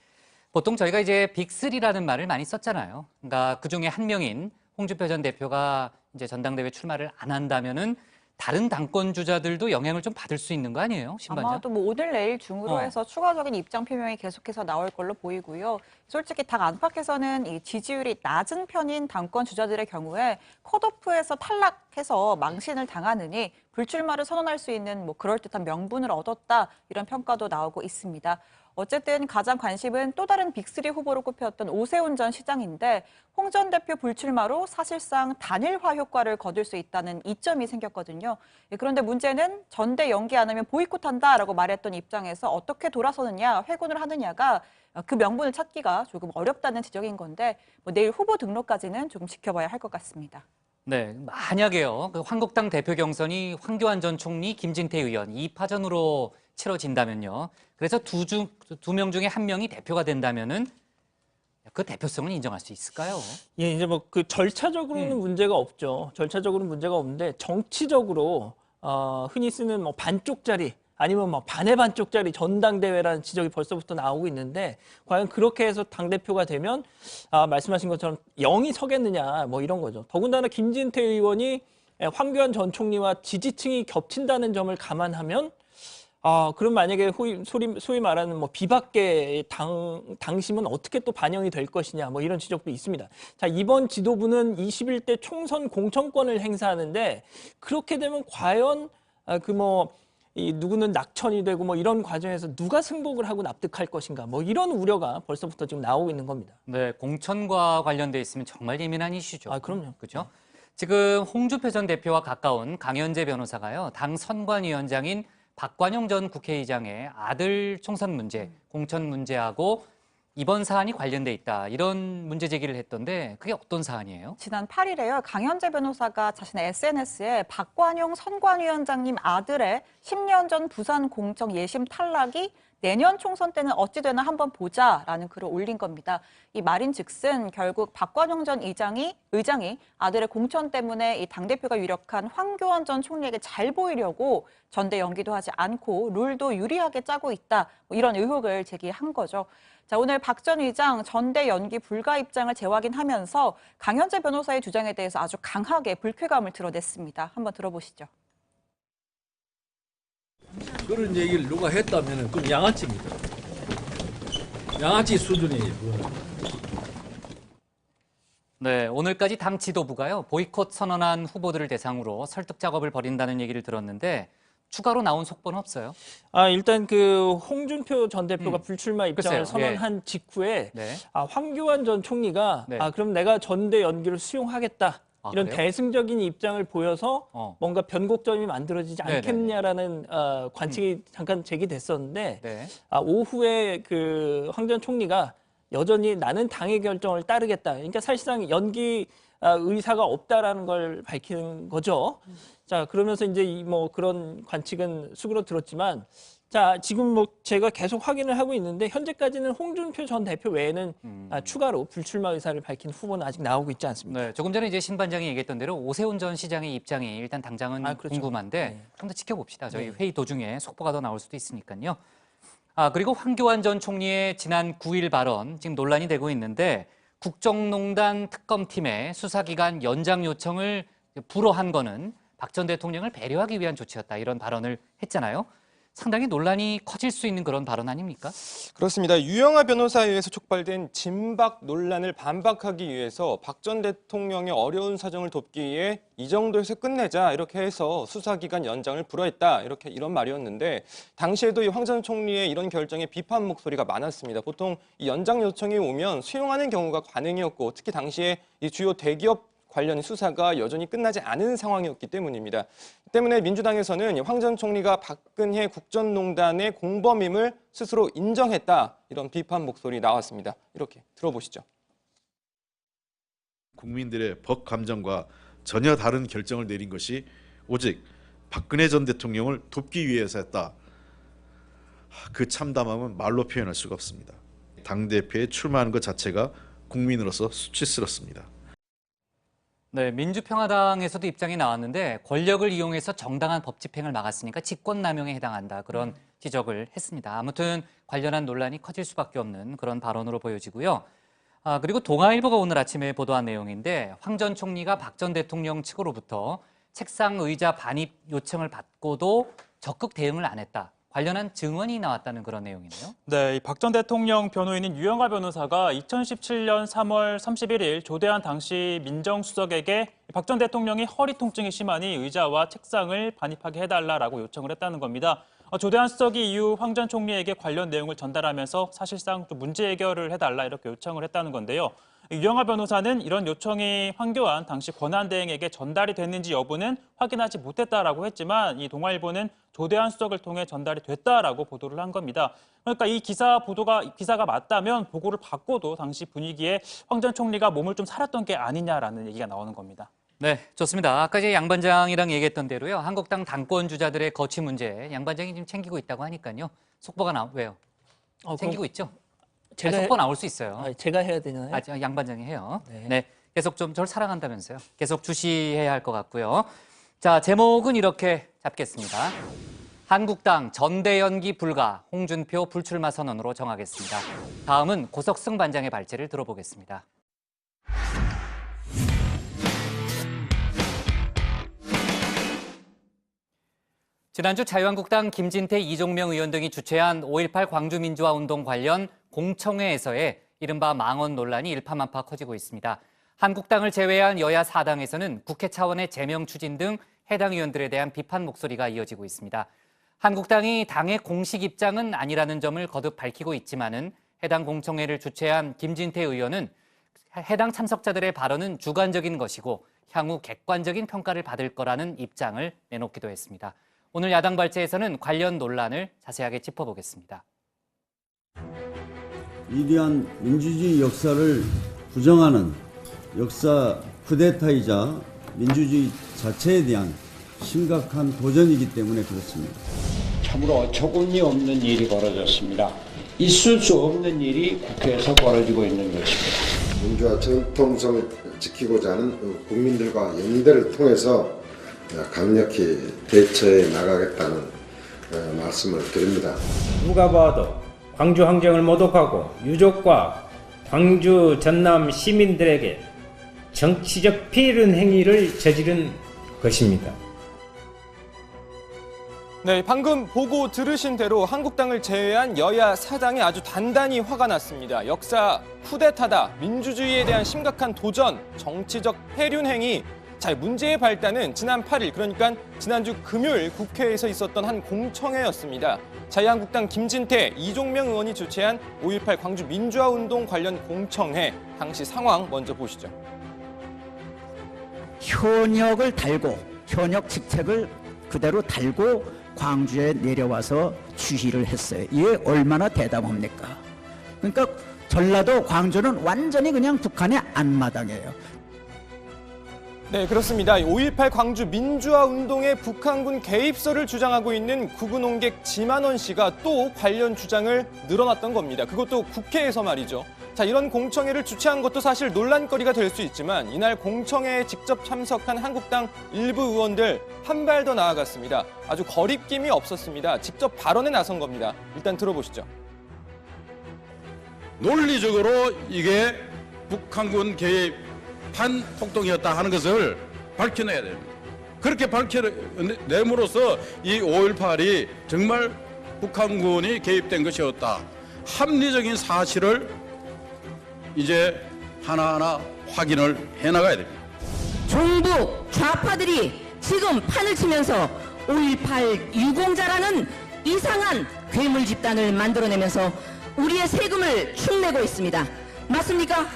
보통 저희가 이제 빅3라는 말을 많이 썼잖아요. 그러니까 그중에 한 명인 홍준표 전 대표가 이제 전당대회 출마를 안 한다면은 다른 당권 주자들도 영향을 좀 받을 수 있는 거 아니에요? 신반장? 아마도 오늘 내일 중으로 해서 추가적인 입장 표명이 계속해서 나올 걸로 보이고요. 솔직히 당 안팎에서는 이 지지율이 낮은 편인 당권 주자들의 경우에 컷오프에서 탈락해서 망신을 당하느니 불출마를 선언할 수 있는 그럴듯한 명분을 얻었다 이런 평가도 나오고 있습니다. 어쨌든 가장 관심은 또 다른 빅3 후보로 꼽혔던 오세훈 전 시장인데 홍 전 대표 불출마로 사실상 단일화 효과를 거둘 수 있다는 이점이 생겼거든요. 그런데 문제는 전대 연기 안 하면 보이콧한다라고 말했던 입장에서 어떻게 돌아서느냐, 회군을 하느냐가 그 명분을 찾기가 조금 어렵다는 지적인 건데 내일 후보 등록까지는 조금 지켜봐야 할 것 같습니다. 네, 만약에요. 한국당 대표 경선이 황교안 전 총리, 김진태 의원 2파전으로 치러진다면요. 그래서 두 명 중에 한 명이 대표가 된다면은 그 대표성은 인정할 수 있을까요? 예, 이제 그 절차적으로는 문제가 없죠. 절차적으로는 문제가 없는데 정치적으로 흔히 쓰는 반쪽짜리 아니면 반의 반쪽짜리 전당대회라는 지적이 벌써부터 나오고 있는데 과연 그렇게 해서 당대표가 되면 말씀하신 것처럼 0이 서겠느냐 이런 거죠. 더군다나 김진태 의원이 황교안 전 총리와 지지층이 겹친다는 점을 감안하면 그럼 만약에 소위 말하는 비박계 당심은 어떻게 또 반영이 될 것이냐 이런 지적도 있습니다. 자, 이번 지도부는 21대 총선 공천권을 행사하는데 그렇게 되면 과연 누구는 낙천이 되고 이런 과정에서 누가 승복을 하고 납득할 것인가 이런 우려가 벌써부터 지금 나오고 있는 겁니다. 네, 공천과 관련돼 있으면 정말 예민한 이슈죠. 그럼요. 그렇죠? 지금 홍준표 전 대표와 가까운 강현재 변호사가요. 당 선관위원장인 박관영 전 국회의장의 아들 총선 문제, 공천 문제하고 이번 사안이 관련돼 있다. 이런 문제 제기를 했던데 그게 어떤 사안이에요? 지난 8일에요. 강현재 변호사가 자신의 SNS에 박관용 선관위원장님 아들의 10년 전 부산 공청 예심 탈락이 내년 총선 때는 어찌 되나 한번 보자라는 글을 올린 겁니다. 이 말인즉슨 결국 박관용 전 의장이 아들의 공천 때문에 이 당대표가 유력한 황교안 전 총리에게 잘 보이려고 전대 연기도 하지 않고 룰도 유리하게 짜고 있다. 이런 의혹을 제기한 거죠. 자, 오늘 박 전 의장 전대 연기 불가 입장을 재확인하면서 강현재 변호사의 주장에 대해서 아주 강하게 불쾌감을 드러냈습니다. 한번 들어보시죠. 그런 얘기를 누가 했다면 그건 양아치입니다. 양아치 수준이에요. 네, 오늘까지 당 지도부가요. 보이콧 선언한 후보들을 대상으로 설득 작업을 벌인다는 얘기를 들었는데 추가로 나온 속보는 없어요? 일단 홍준표 전 대표가 불출마 입장을 글쎄요, 선언한 직후에 네. 황교안 전 총리가 네. 그럼 내가 전대 연기를 수용하겠다. 이런 그래요? 대승적인 입장을 보여서 뭔가 변곡점이 만들어지지 네네. 않겠냐라는 관측이 잠깐 제기됐었는데 네. 오후에 황 전 총리가 여전히 나는 당의 결정을 따르겠다. 그러니까 사실상 연기 의사가 없다라는 걸 밝히는 거죠. 자, 그러면서 이제 뭐 그런 관측은 수그러들었지만, 자, 지금 뭐 제가 계속 확인을 하고 있는데 현재까지는 홍준표 전 대표 외에는 추가로 불출마 의사를 밝힌 후보는 아직 나오고 있지 않습니다. 네, 조금 전에 이제 신 반장이 얘기했던 대로 오세훈 전 시장의 입장이 일단 당장은 그렇죠. 궁금한데 좀 더 지켜봅시다. 저희 네. 회의 도중에 속보가 더 나올 수도 있으니까요. 그리고 황교안 전 총리의 지난 9일 발언 지금 논란이 되고 있는데 국정농단 특검팀의 수사기간 연장 요청을 불허한 거는 박 전 대통령을 배려하기 위한 조치였다. 이런 발언을 했잖아요. 상당히 논란이 커질 수 있는 그런 발언 아닙니까? 그렇습니다. 유영하 변호사에 의해서 촉발된 진박 논란을 반박하기 위해서 박 전 대통령의 어려운 사정을 돕기 위해 이 정도에서 끝내자 이렇게 해서 수사기간 연장을 불허했다 이런 말이었는데 당시에도 이 황 전 총리의 이런 결정에 비판 목소리가 많았습니다. 보통 이 연장 요청이 오면 수용하는 경우가 관행이었고 특히 당시에 이 주요 대기업 관련 수사가 여전히 끝나지 않은 상황이었기 때문입니다. 때문에 민주당에서는 황 전 총리가 박근혜 국정농단의 공범임을 스스로 인정했다 이런 비판 목소리 나왔습니다. 이렇게 들어보시죠. 국민들의 법 감정과 전혀 다른 결정을 내린 것이 오직 박근혜 전 대통령을 돕기 위해서 했다. 그 참담함은 말로 표현할 수가 없습니다. 당대표에 출마하는 것 자체가 국민으로서 수치스럽습니다. 네, 민주평화당에서도 입장이 나왔는데 권력을 이용해서 정당한 법 집행을 막았으니까 직권남용에 해당한다. 그런 지적을 했습니다. 아무튼 관련한 논란이 커질 수밖에 없는 그런 발언으로 보여지고요. 그리고 동아일보가 오늘 아침에 보도한 내용인데 황 전 총리가 박 전 대통령 측으로부터 책상 의자 반입 요청을 받고도 적극 대응을 안 했다. 관련한 증언이 나왔다는 그런 내용이네요. 네, 박 전 대통령 변호인인 유영하 변호사가 2017년 3월 31일 조대한 당시 민정수석에게 박 전 대통령이 허리 통증이 심하니 의자와 책상을 반입하게 해달라고 요청을 했다는 겁니다. 조대한 수석이 이후 황 전 총리에게 관련 내용을 전달하면서 사실상 좀 문제 해결을 해달라 이렇게 요청을 했다는 건데요. 유영하 변호사는 이런 요청이 황교안 당시 권한대행에게 전달이 됐는지 여부는 확인하지 못했다라고 했지만 이 동아일보는 조대한 수석을 통해 전달이 됐다라고 보도를 한 겁니다. 그러니까 이 기사가 맞다면 보고를 받고도 당시 분위기에 황 전 총리가 몸을 좀 사렸던 게 아니냐라는 얘기가 나오는 겁니다. 네, 좋습니다. 아까 양 반장이랑 얘기했던 대로요. 한국당 당권 주자들의 거취 문제 양 반장이 지금 챙기고 있다고 하니까요. 속보가 왜요? 챙기고 있죠? 속보 나올 수 있어요. 제가 해야 되나요? 양 반장이 해요. 네, 계속 좀 저를 사랑한다면서요. 계속 주시해야 할 것 같고요. 자, 제목은 이렇게 잡겠습니다. 한국당 전대연기 불가, 홍준표 불출마 선언으로 정하겠습니다. 다음은 고석승 반장의 발제를 들어보겠습니다. 지난주 자유한국당 김진태, 이종명 의원 등이 주최한 5.18 광주민주화운동 관련 공청회에서의 이른바 망언 논란이 일파만파 커지고 있습니다. 한국당을 제외한 여야 4당에서는 국회 차원의 제명 추진 등 해당 의원들에 대한 비판 목소리가 이어지고 있습니다. 한국당이 당의 공식 입장은 아니라는 점을 거듭 밝히고 있지만은 해당 공청회를 주최한 김진태 의원은 해당 참석자들의 발언은 주관적인 것이고 향후 객관적인 평가를 받을 거라는 입장을 내놓기도 했습니다. 오늘 야당 발제에서는 관련 논란을 자세하게 짚어보겠습니다. 위대한 민주주의 역사를 부정하는 역사 쿠데타이자 민주주의 자체에 대한 심각한 도전이기 때문에 그렇습니다. 참으로 어처구니 없는 일이 벌어졌습니다. 있을 수 없는 일이 국회에서 벌어지고 있는 것입니다. 민주화 정통성을 지키고자 하는 국민들과 연대를 통해서 강력히 대처해 나가겠다는 말씀을 드립니다. 누가 봐도 광주 항쟁을 모독하고 유족과 광주 전남 시민들에게 정치적 피해를 행위를 저지른 것입니다. 네, 방금 보고 들으신 대로 한국당을 제외한 여야 4당이 아주 단단히 화가 났습니다. 역사 쿠데타다, 민주주의에 대한 심각한 도전, 정치적 해륜 행위. 자, 문제의 발단은 지난 8일, 그러니까 지난주 금요일 국회에서 있었던 한 공청회였습니다. 자유한국당 김진태, 이종명 의원이 주최한 5.18 광주 민주화운동 관련 공청회, 당시 상황 먼저 보시죠. 현역을 달고, 현역 직책을 그대로 달고 광주에 내려와서 주시를 했어요. 이게 얼마나 대담합니까? 그러니까 전라도 광주는 완전히 그냥 북한의 앞마당이에요. 네, 그렇습니다. 5.18 광주 민주화 운동의 북한군 개입설을 주장하고 있는 구구농객 지만원 씨가 또 관련 주장을 늘어놨던 겁니다. 그것도 국회에서 말이죠. 자, 이런 공청회를 주최한 것도 사실 논란거리가 될 수 있지만 이날 공청회에 직접 참석한 한국당 일부 의원들 한 발 더 나아갔습니다. 아주 거리낌이 없었습니다. 직접 발언에 나선 겁니다. 일단 들어보시죠. 논리적으로 이게 북한군 개입한 폭동이었다 하는 것을 밝혀내야 됩니다. 그렇게 밝혀냄으로써 이 5.18이 정말 북한군이 개입된 것이었다. 합리적인 사실을 이제 하나하나 확인을 해나가야 됩니다. 종북 좌파들이 지금 판을 치면서 5.18 유공자라는 이상한 괴물 집단을 만들어내면서 우리의 세금을 축내고 있습니다. 맞습니까?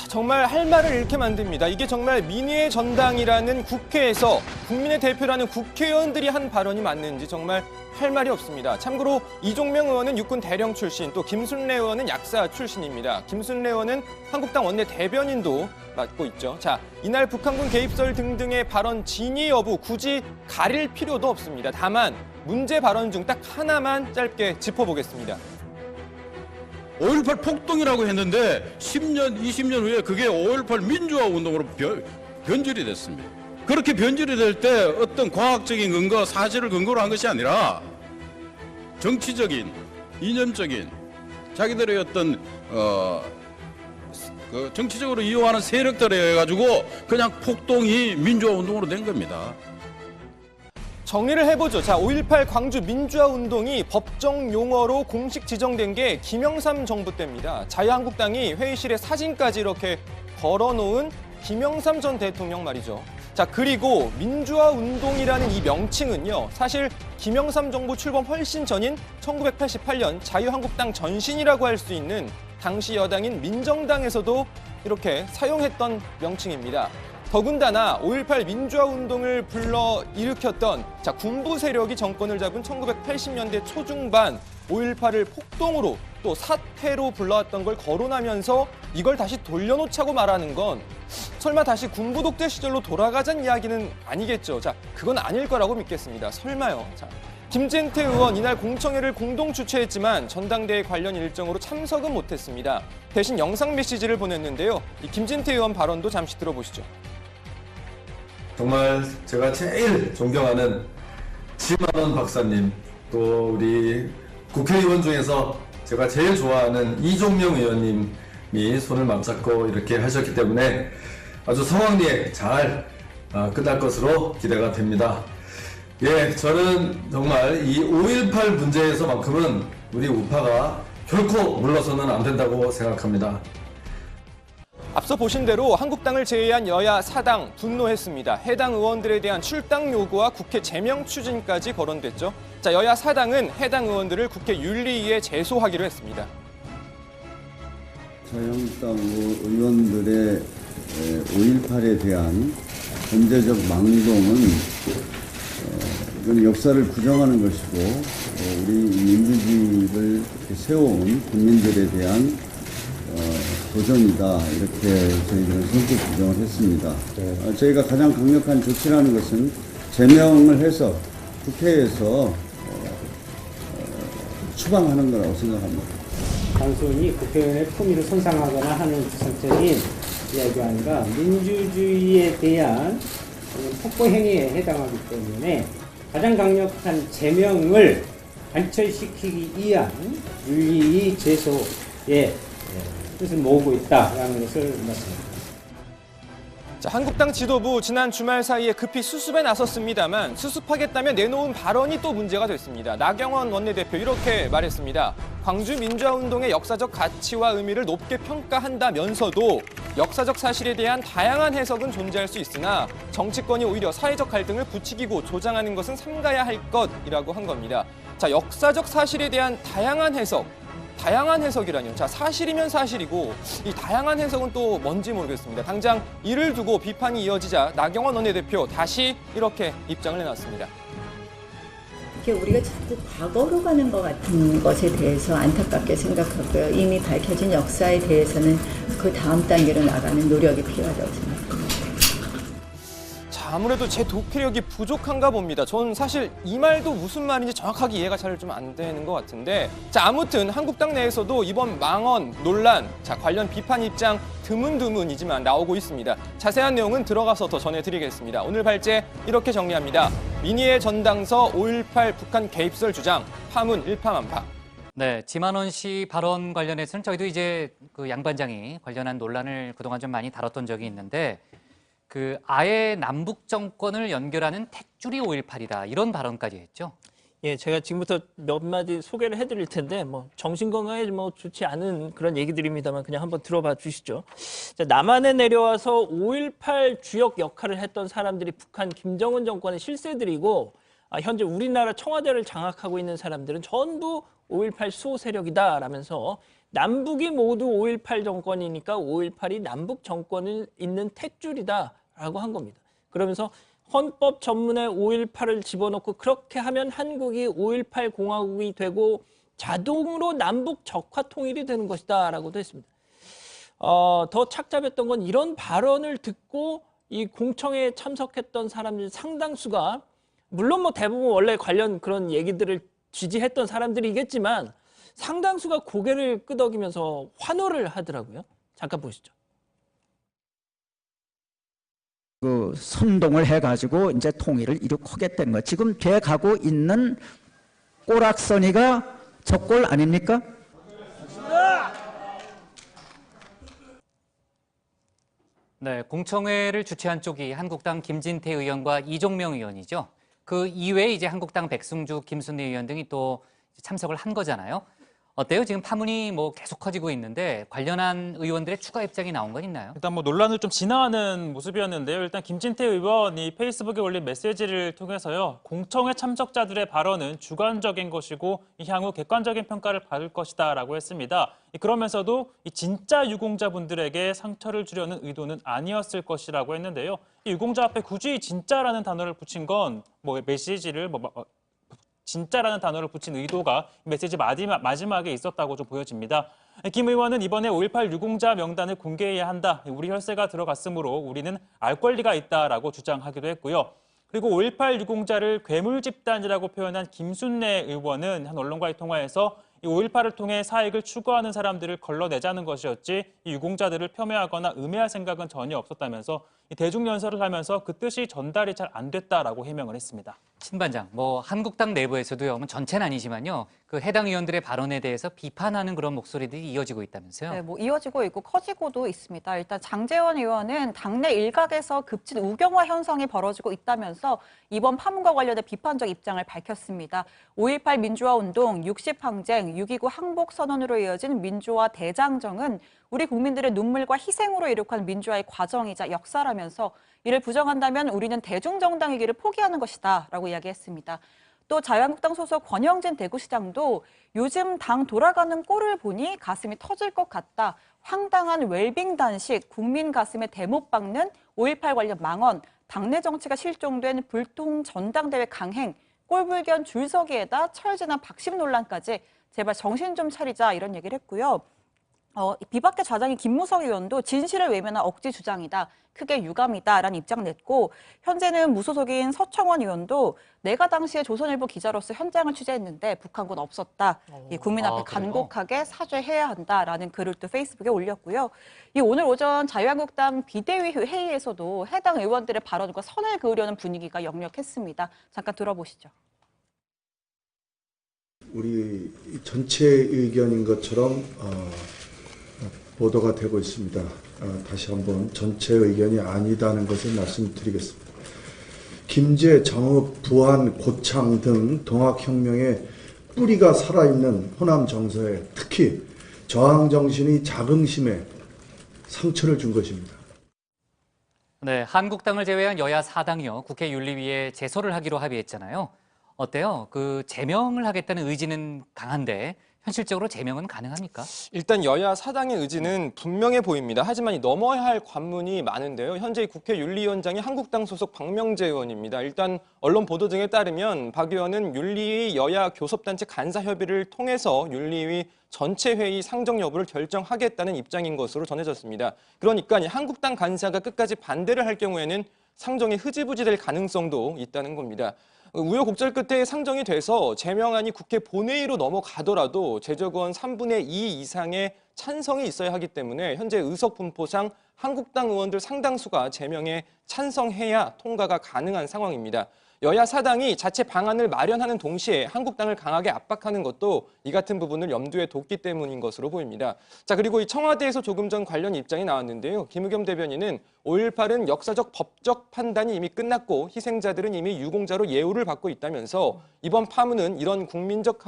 정말 할 말을 잃게 만듭니다. 이게 정말 민의의 전당이라는 국회에서 국민의 대표라는 국회의원들이 한 발언이 맞는지 정말 할 말이 없습니다. 참고로 이종명 의원은 육군 대령 출신, 또 김순례 의원은 약사 출신입니다. 김순례 의원은 한국당 원내 대변인도 맡고 있죠. 자, 이날 북한군 개입설 등등의 발언 진위 여부 굳이 가릴 필요도 없습니다. 다만 문제 발언 중 딱 하나만 짧게 짚어보겠습니다. 5.18 폭동이라고 했는데 10년, 20년 후에 그게 5.18 민주화 운동으로 변질이 됐습니다. 그렇게 변질이 될 때 어떤 과학적인 근거, 사실을 근거로 한 것이 아니라 정치적인, 이념적인 자기들의 어떤 정치적으로 이용하는 세력들에 가지고 그냥 폭동이 민주화 운동으로 된 겁니다. 정리를 해보죠. 자, 5.18 광주 민주화 운동이 법정 용어로 공식 지정된 게 김영삼 정부 때입니다. 자유한국당이 회의실에 사진까지 이렇게 걸어놓은 김영삼 전 대통령 말이죠. 자, 그리고 민주화 운동이라는 이 명칭은요, 사실 김영삼 정부 출범 훨씬 전인 1988년 자유한국당 전신이라고 할 수 있는 당시 여당인 민정당에서도 이렇게 사용했던 명칭입니다. 더군다나 5.18 민주화 운동을 불러 일으켰던 군부 세력이 정권을 잡은 1980년대 초중반 5.18을 폭동으로 또 사태로 불러왔던 걸 거론하면서 이걸 다시 돌려놓자고 말하는 건 설마 다시 군부 독재 시절로 돌아가자는 이야기는 아니겠죠. 자, 그건 아닐 거라고 믿겠습니다. 설마요. 자, 김진태 의원 이날 공청회를 공동 주최했지만 전당대회 관련 일정으로 참석은 못했습니다. 대신 영상 메시지를 보냈는데요. 이 김진태 의원 발언도 잠시 들어보시죠. 정말 제가 제일 존경하는 지만원 박사님, 또 우리 국회의원 중에서 제가 제일 좋아하는 이종명 의원님이 손을 맞잡고 이렇게 하셨기 때문에 아주 성황리에 잘 끝날 것으로 기대가 됩니다. 예, 저는 정말 이 5.18 문제에서만큼은 우리 우파가 결코 물러서는 안 된다고 생각합니다. 앞서 보신 대로 한국당을 제외한 여야 4당 분노했습니다. 해당 의원들에 대한 출당 요구와 국회 제명 추진까지 거론됐죠. 자, 여야 4당은 해당 의원들을 국회 윤리위에 제소하기로 했습니다. 자유한국당 의원들의 5.18에 대한 범죄적 망동은 이건 역사를 부정하는 것이고 우리 민주주의를 세워온 국민들에 대한 도전이다, 이렇게 저희들은 성격 규정을 했습니다. 저희가 가장 강력한 조치라는 것은 제명을 해서 국회에서 추방하는 거라고 생각합니다. 단순히 국회의원의 품위를 손상하거나 하는 구성적인 이야기가 아니라 민주주의에 대한 폭거 행위에 해당하기 때문에 가장 강력한 제명을 관철시키기 위한 윤리위 제소에 뜻을 모으고 있다라는 것을 말씀드립니다. 자, 한국당 지도부 지난 주말 사이에 급히 수습에 나섰습니다만 수습하겠다며 내놓은 발언이 또 문제가 됐습니다. 나경원 원내대표 이렇게 말했습니다. 광주 민주화운동의 역사적 가치와 의미를 높게 평가한다면서도 역사적 사실에 대한 다양한 해석은 존재할 수 있으나 정치권이 오히려 사회적 갈등을 부추기고 조장하는 것은 삼가야 할 것이라고 한 겁니다. 자, 역사적 사실에 대한 다양한 해석이라뇨. 자, 사실이면 사실이고 이 다양한 해석은 또 뭔지 모르겠습니다. 당장 이를 두고 비판이 이어지자 나경원 원내대표 다시 이렇게 입장을 내놨습니다. 이렇게 우리가 자꾸 과거로 가는 것 같은 것에 대해서 안타깝게 생각하고요. 이미 밝혀진 역사에 대해서는 그 다음 단계로 나가는 노력이 필요하다고 생각합니다. 자, 아무래도 제 독해력이 부족한가 봅니다. 전 사실 이 말도 무슨 말인지 정확하게 이해가 잘 좀 안 되는 것 같은데, 자, 아무튼 한국당 내에서도 이번 망언 논란, 자, 관련 비판 입장 드문드문이지만 나오고 있습니다. 자세한 내용은 들어가서 더 전해드리겠습니다. 오늘 발제 이렇게 정리합니다. 민의의 전당서 5.18 북한 개입설 주장, 파문 일파만파. 네, 지만원 씨 발언 관련해서는 저희도 이제 그 양 반장이 관련한 논란을 그동안 좀 많이 다뤘던 적이 있는데, 그 아예 남북 정권을 연결하는 택줄이 5.18이다 이런 발언까지 했죠. 예, 제가 지금부터 몇 마디 소개를 해드릴 텐데 뭐 정신 건강에 뭐 좋지 않은 그런 얘기들입니다만 그냥 한번 들어봐 주시죠. 자, 남한에 내려와서 5.18 주역 역할을 했던 사람들이 북한 김정은 정권의 실세들이고, 현재 우리나라 청와대를 장악하고 있는 사람들은 전부 5.18 수호 세력이다라면서 남북이 모두 5.18 정권이니까 5.18이 남북 정권을 잇는 택줄이다라고 한 겁니다. 그러면서 헌법 전문에 5.18을 집어넣고 그렇게 하면 한국이 5.18 공화국이 되고 자동으로 남북 적화 통일이 되는 것이다라고도 했습니다. 더 착잡했던 건 이런 발언을 듣고 이 공청회에 참석했던 사람들 상당수가, 물론 뭐 대부분 원래 관련 그런 얘기들을 지지했던 사람들이겠지만 상당수가 고개를 끄덕이면서 환호를 하더라고요. 잠깐 보시죠. 그 선동을 해가지고 이제 통일을 이룩하겠다는 거. 지금 돼 가고 있는 꼬락서니가 적골 아닙니까? 네, 공청회를 주최한 쪽이 한국당 김진태 의원과 이종명 의원이죠. 그 이외에 이제 한국당 백승주, 김순례 의원 등이 또 참석을 한 거잖아요. 어때요? 지금 파문이 뭐 계속 커지고 있는데 관련한 의원들의 추가 입장이 나온 건 있나요? 일단 뭐 논란을 좀 진화하는 모습이었는데요. 일단 김진태 의원이 페이스북에 올린 메시지를 통해서요. 공청회 참석자들의 발언은 주관적인 것이고 향후 객관적인 평가를 받을 것이다라고 했습니다. 그러면서도 이 진짜 유공자분들에게 상처를 주려는 의도는 아니었을 것이라고 했는데요. 이 유공자 앞에 굳이 진짜라는 단어를 붙인 건 뭐 메시지를 진짜라는 단어를 붙인 의도가 메시지 마지막에 있었다고 좀 보여집니다. 김 의원은 이번에 5.18 유공자 명단을 공개해야 한다. 우리 혈세가 들어갔으므로 우리는 알 권리가 있다라고 주장하기도 했고요. 그리고 5.18 유공자를 괴물 집단이라고 표현한 김순례 의원은 한 언론과의 통화에서 이 5.18을 통해 사익을 추구하는 사람들을 걸러내자는 것이었지 이 유공자들을 폄훼하거나 음해할 생각은 전혀 없었다면서 이 대중연설을 하면서 그 뜻이 전달이 잘 안 됐다라고 해명을 했습니다. 신 반장, 뭐 한국당 내부에서도요, 뭐 전체는 아니지만요, 그 해당 의원들의 발언에 대해서 비판하는 그런 목소리들이 이어지고 있다면서요? 네, 뭐 이어지고 있고 커지고도 있습니다. 일단 장제원 의원은 당내 일각에서 급진 우경화 현상이 벌어지고 있다면서 이번 파문과 관련된 비판적 입장을 밝혔습니다. 5.18 민주화 운동, 60항쟁, 6.29 항복 선언으로 이어진 민주화 대장정은 우리 국민들의 눈물과 희생으로 이룩한 민주화의 과정이자 역사라면서 이를 부정한다면 우리는 대중정당이기를 포기하는 것이다 라고 이야기했습니다. 또 자유한국당 소속 권영진 대구시장도 요즘 당 돌아가는 꼴을 보니 가슴이 터질 것 같다. 황당한 웰빙 단식, 국민 가슴에 대못 박는 5.18 관련 망언, 당내 정치가 실종된 불통 전당대회 강행, 꼴불견 줄서기에다 철지난 박심 논란까지 제발 정신 좀 차리자 이런 얘기를 했고요. 비박계 좌장인 김무석 의원도 진실을 외면한 억지 주장이다. 크게 유감이다라는 입장 냈고 현재는 무소속인 서청원 의원도 내가 당시에 조선일보 기자로서 현장을 취재했는데 북한군 없었다. 국민 앞에 간곡하게 사죄해야 한다라는 글을 또 페이스북에 올렸고요. 오늘 오전 자유한국당 비대위 회의에서도 해당 의원들의 발언과 선을 그으려는 분위기가 역력했습니다. 잠깐 들어보시죠. 우리 전체 의견인 것처럼 보도가 되고 있습니다. 다시 한번 전체 의견이 아니다는 것을 말씀드리겠습니다. 김제, 정읍, 부안, 고창 등 동학혁명의 뿌리가 살아있는 호남 정서에 특히 저항정신이 자긍심에 상처를 준 것입니다. 네, 한국당을 제외한 여야 4당이요. 국회 윤리위에 제소를 하기로 합의했잖아요. 어때요? 그 제명을 하겠다는 의지는 강한데 현실적으로 제명은 가능합니까? 일단 여야 사당의 의지는 분명해 보입니다. 하지만 이 넘어야 할 관문이 많은데요. 현재 국회 윤리위원장이 한국당 소속 박명재 의원입니다. 일단 언론 보도 등에 따르면 박 의원은 윤리위 여야 교섭단체 간사 협의를 통해서 윤리위 전체 회의 상정 여부를 결정하겠다는 입장인 것으로 전해졌습니다. 그러니까 한국당 간사가 끝까지 반대를 할 경우에는 상정이 흐지부지 될 가능성도 있다는 겁니다. 우여곡절 끝에 상정이 돼서 제명안이 국회 본회의로 넘어가더라도 제적의원 3분의 2 이상의 찬성이 있어야 하기 때문에 현재 의석 분포상 한국당 의원들 상당수가 제명에 찬성해야 통과가 가능한 상황입니다. 여야 사당이 자체 방안을 마련하는 동시에 한국당을 강하게 압박하는 것도 이 같은 부분을 염두에 뒀기 때문인 것으로 보입니다. 자, 그리고 이 청와대에서 조금 전 관련 입장이 나왔는데요. 김의겸 대변인은 5.18은 역사적 법적 판단이 이미 끝났고 희생자들은 이미 유공자로 예우를 받고 있다면서 이번 파문은 이런 국민적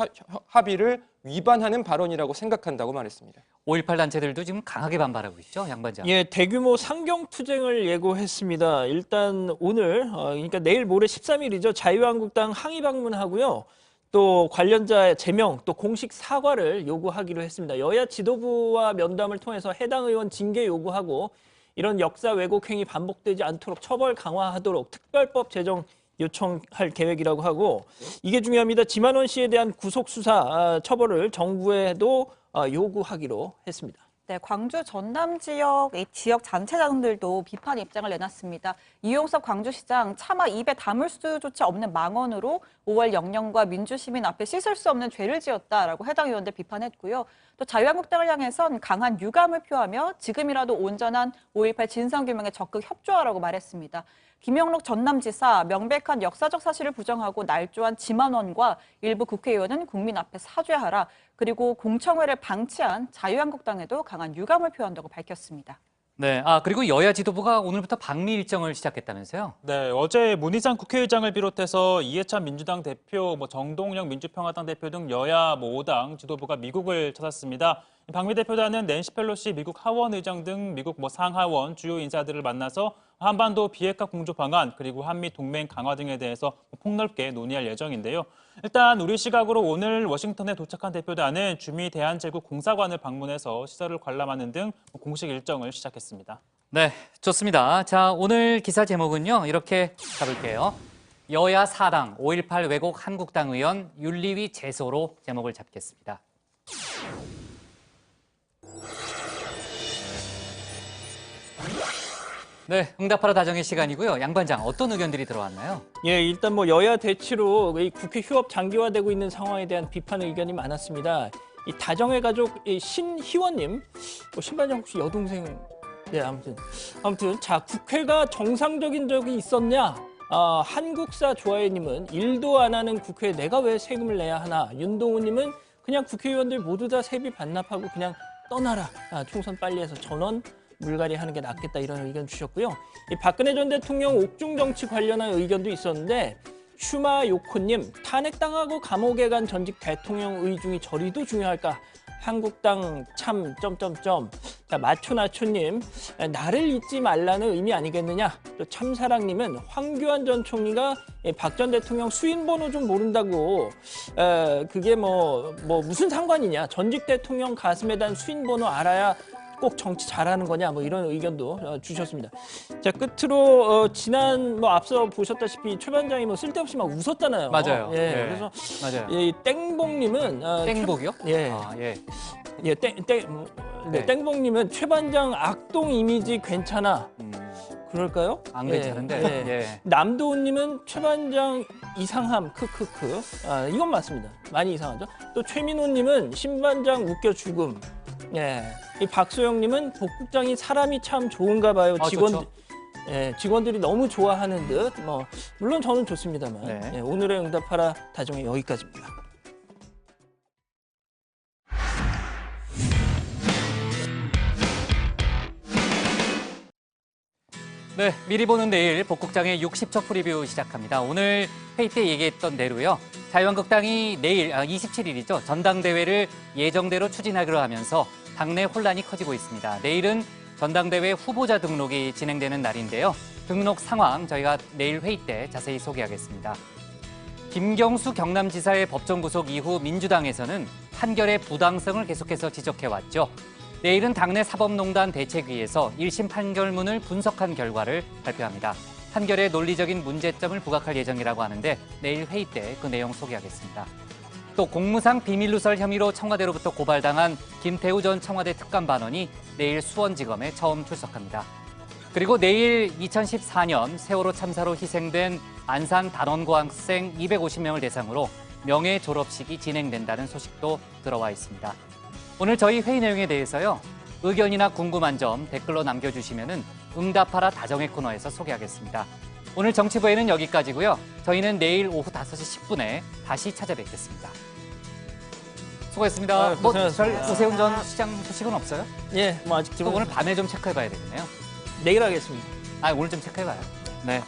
합의를 위반하는 발언이라고 생각한다고 말했습니다. 5.18 단체들도 지금 강하게 반발하고 있죠, 양 반장. 예, 대규모 상경투쟁을 예고했습니다. 일단 오늘, 그러니까 내일 모레 13일이죠. 자유한국당 항의 방문하고요. 또 관련자 제명, 또 공식 사과를 요구하기로 했습니다. 여야 지도부와 면담을 통해서 해당 의원 징계 요구하고 이런 역사 왜곡 행위 반복되지 않도록 처벌 강화하도록 특별법 제정 요청할 계획이라고 하고, 이게 중요합니다. 지만원 씨에 대한 구속수사 처벌을 정부에도 요구하기로 했습니다. 네, 광주 전남 지역의 지역 단체장들도 비판 입장을 내놨습니다. 이용섭 광주시장 차마 입에 담을 수조차 없는 망언으로 5월 영령과 민주시민 앞에 씻을 수 없는 죄를 지었다라고 해당 의원들 비판했고요. 또 자유한국당을 향해선 강한 유감을 표하며 지금이라도 온전한 5.18 진상규명에 적극 협조하라고 말했습니다. 김영록 전남지사 명백한 역사적 사실을 부정하고 날조한 지만원과 일부 국회의원은 국민 앞에 사죄하라. 그리고 공청회를 방치한 자유한국당에도 강한 유감을 표한다고 밝혔습니다. 네, 그리고 여야 지도부가 오늘부터 방미 일정을 시작했다면서요? 네, 어제 문희상 국회의장을 비롯해서 이해찬 민주당 대표, 정동영 민주평화당 대표 등 여야 5당 지도부가 미국을 찾았습니다. 방미 대표단은 낸시 펠로시 미국 하원 의장 등 미국 상하원 주요 인사들을 만나서 한반도 비핵화 공조 방안 그리고 한미 동맹 강화 등에 대해서 폭넓게 논의할 예정인데요. 일단 우리 시각으로 오늘 워싱턴에 도착한 대표단은 주미 대한제국 공사관을 방문해서 시설을 관람하는 등 공식 일정을 시작했습니다. 네, 좋습니다. 자, 오늘 기사 제목은요, 이렇게 잡을게요. 여야 4당 5.18 왜곡 한국당 의원 윤리위 제소로 제목을 잡겠습니다. 네, 응답하라 다정의 시간이고요. 양 반장, 어떤 의견들이 들어왔나요? 예, 일단 여야 대치로 이 국회 휴업 장기화되고 있는 상황에 대한 비판 의견이 많았습니다. 이 다정의 가족 신희원님, 신반장 혹시 여동생? 네, 아무튼 자, 국회가 정상적인 적이 있었냐? 한국사 좋아해님은 일도 안 하는 국회에 내가 왜 세금을 내야 하나? 윤동우님은 그냥 국회의원들 모두 다 세비 반납하고 그냥 떠나라. 총선 빨리 해서 전원 물갈이 하는 게 낫겠다, 이런 의견 주셨고요. 이 박근혜 전 대통령 옥중 정치 관련한 의견도 있었는데, 슈마요코님, 탄핵당하고 감옥에 간 전직 대통령 의중이 저리도 중요할까? 한국당 참 자, 마초나초님, 나를 잊지 말라는 의미 아니겠느냐? 또 참사랑님은 황교안 전 총리가 박 전 대통령 수인 번호 좀 모른다고, 그게 무슨 상관이냐? 전직 대통령 가슴에 단 수인 번호 알아야 꼭 정치 잘하는 거냐, 이런 의견도 주셨습니다. 자, 끝으로 지난 앞서 보셨다시피 최 반장이 쓸데없이 막 웃었잖아요. 맞아요. 예, 예. 그래서 맞아요. 이 땡봉님은 땡복이요? 예, 예. 예, 땡봉님은 최 반장 악동 이미지 괜찮아. 그럴까요? 안 괜찮은데. 예. 남도훈님은 최 반장 이상함 크크크. 이건 맞습니다. 많이 이상하죠. 또 최민호님은 신 반장 웃겨 죽음. 예. 이 박소영님은 복국장이 사람이 참 좋은가 봐요. 직원들이 너무 좋아하는 듯. 물론 저는 좋습니다만. 네. 예, 오늘의 응답하라 다정의 여기까지입니다. 네, 미리 보는 내일 복국장의 60초 프리뷰 시작합니다. 오늘 회의 때 얘기했던 대로요. 자유한국당이 내일 27일이죠. 전당대회를 예정대로 추진하기로 하면서 당내 혼란이 커지고 있습니다. 내일은 전당대회 후보자 등록이 진행되는 날인데요. 등록 상황 저희가 내일 회의 때 자세히 소개하겠습니다. 김경수 경남지사의 법정 구속 이후 민주당에서는 판결의 부당성을 계속해서 지적해왔죠. 내일은 당내 사법농단 대책위에서 1심 판결문을 분석한 결과를 발표합니다. 판결의 논리적인 문제점을 부각할 예정이라고 하는데 내일 회의 때 그 내용 소개하겠습니다. 또 공무상 비밀누설 혐의로 청와대로부터 고발당한 김태우 전 청와대 특감반원이 내일 수원지검에 처음 출석합니다. 그리고 내일 2014년 세월호 참사로 희생된 안산 단원고 학생 250명을 대상으로 명예 졸업식이 진행된다는 소식도 들어와 있습니다. 오늘 저희 회의 내용에 대해서요. 의견이나 궁금한 점 댓글로 남겨주시면은 응답하라 다정의 코너에서 소개하겠습니다. 오늘 정치부에는 여기까지고요. 저희는 내일 오후 5시 10분에 다시 찾아뵙겠습니다. 수고했습니다. 고생하셨습니다. 오세훈 전 시장 소식은 없어요? 예, 뭐 아직 지금 오늘 밤에 좀 체크해봐야 되겠네요. 내일 하겠습니다. 오늘 좀 체크해봐요. 네.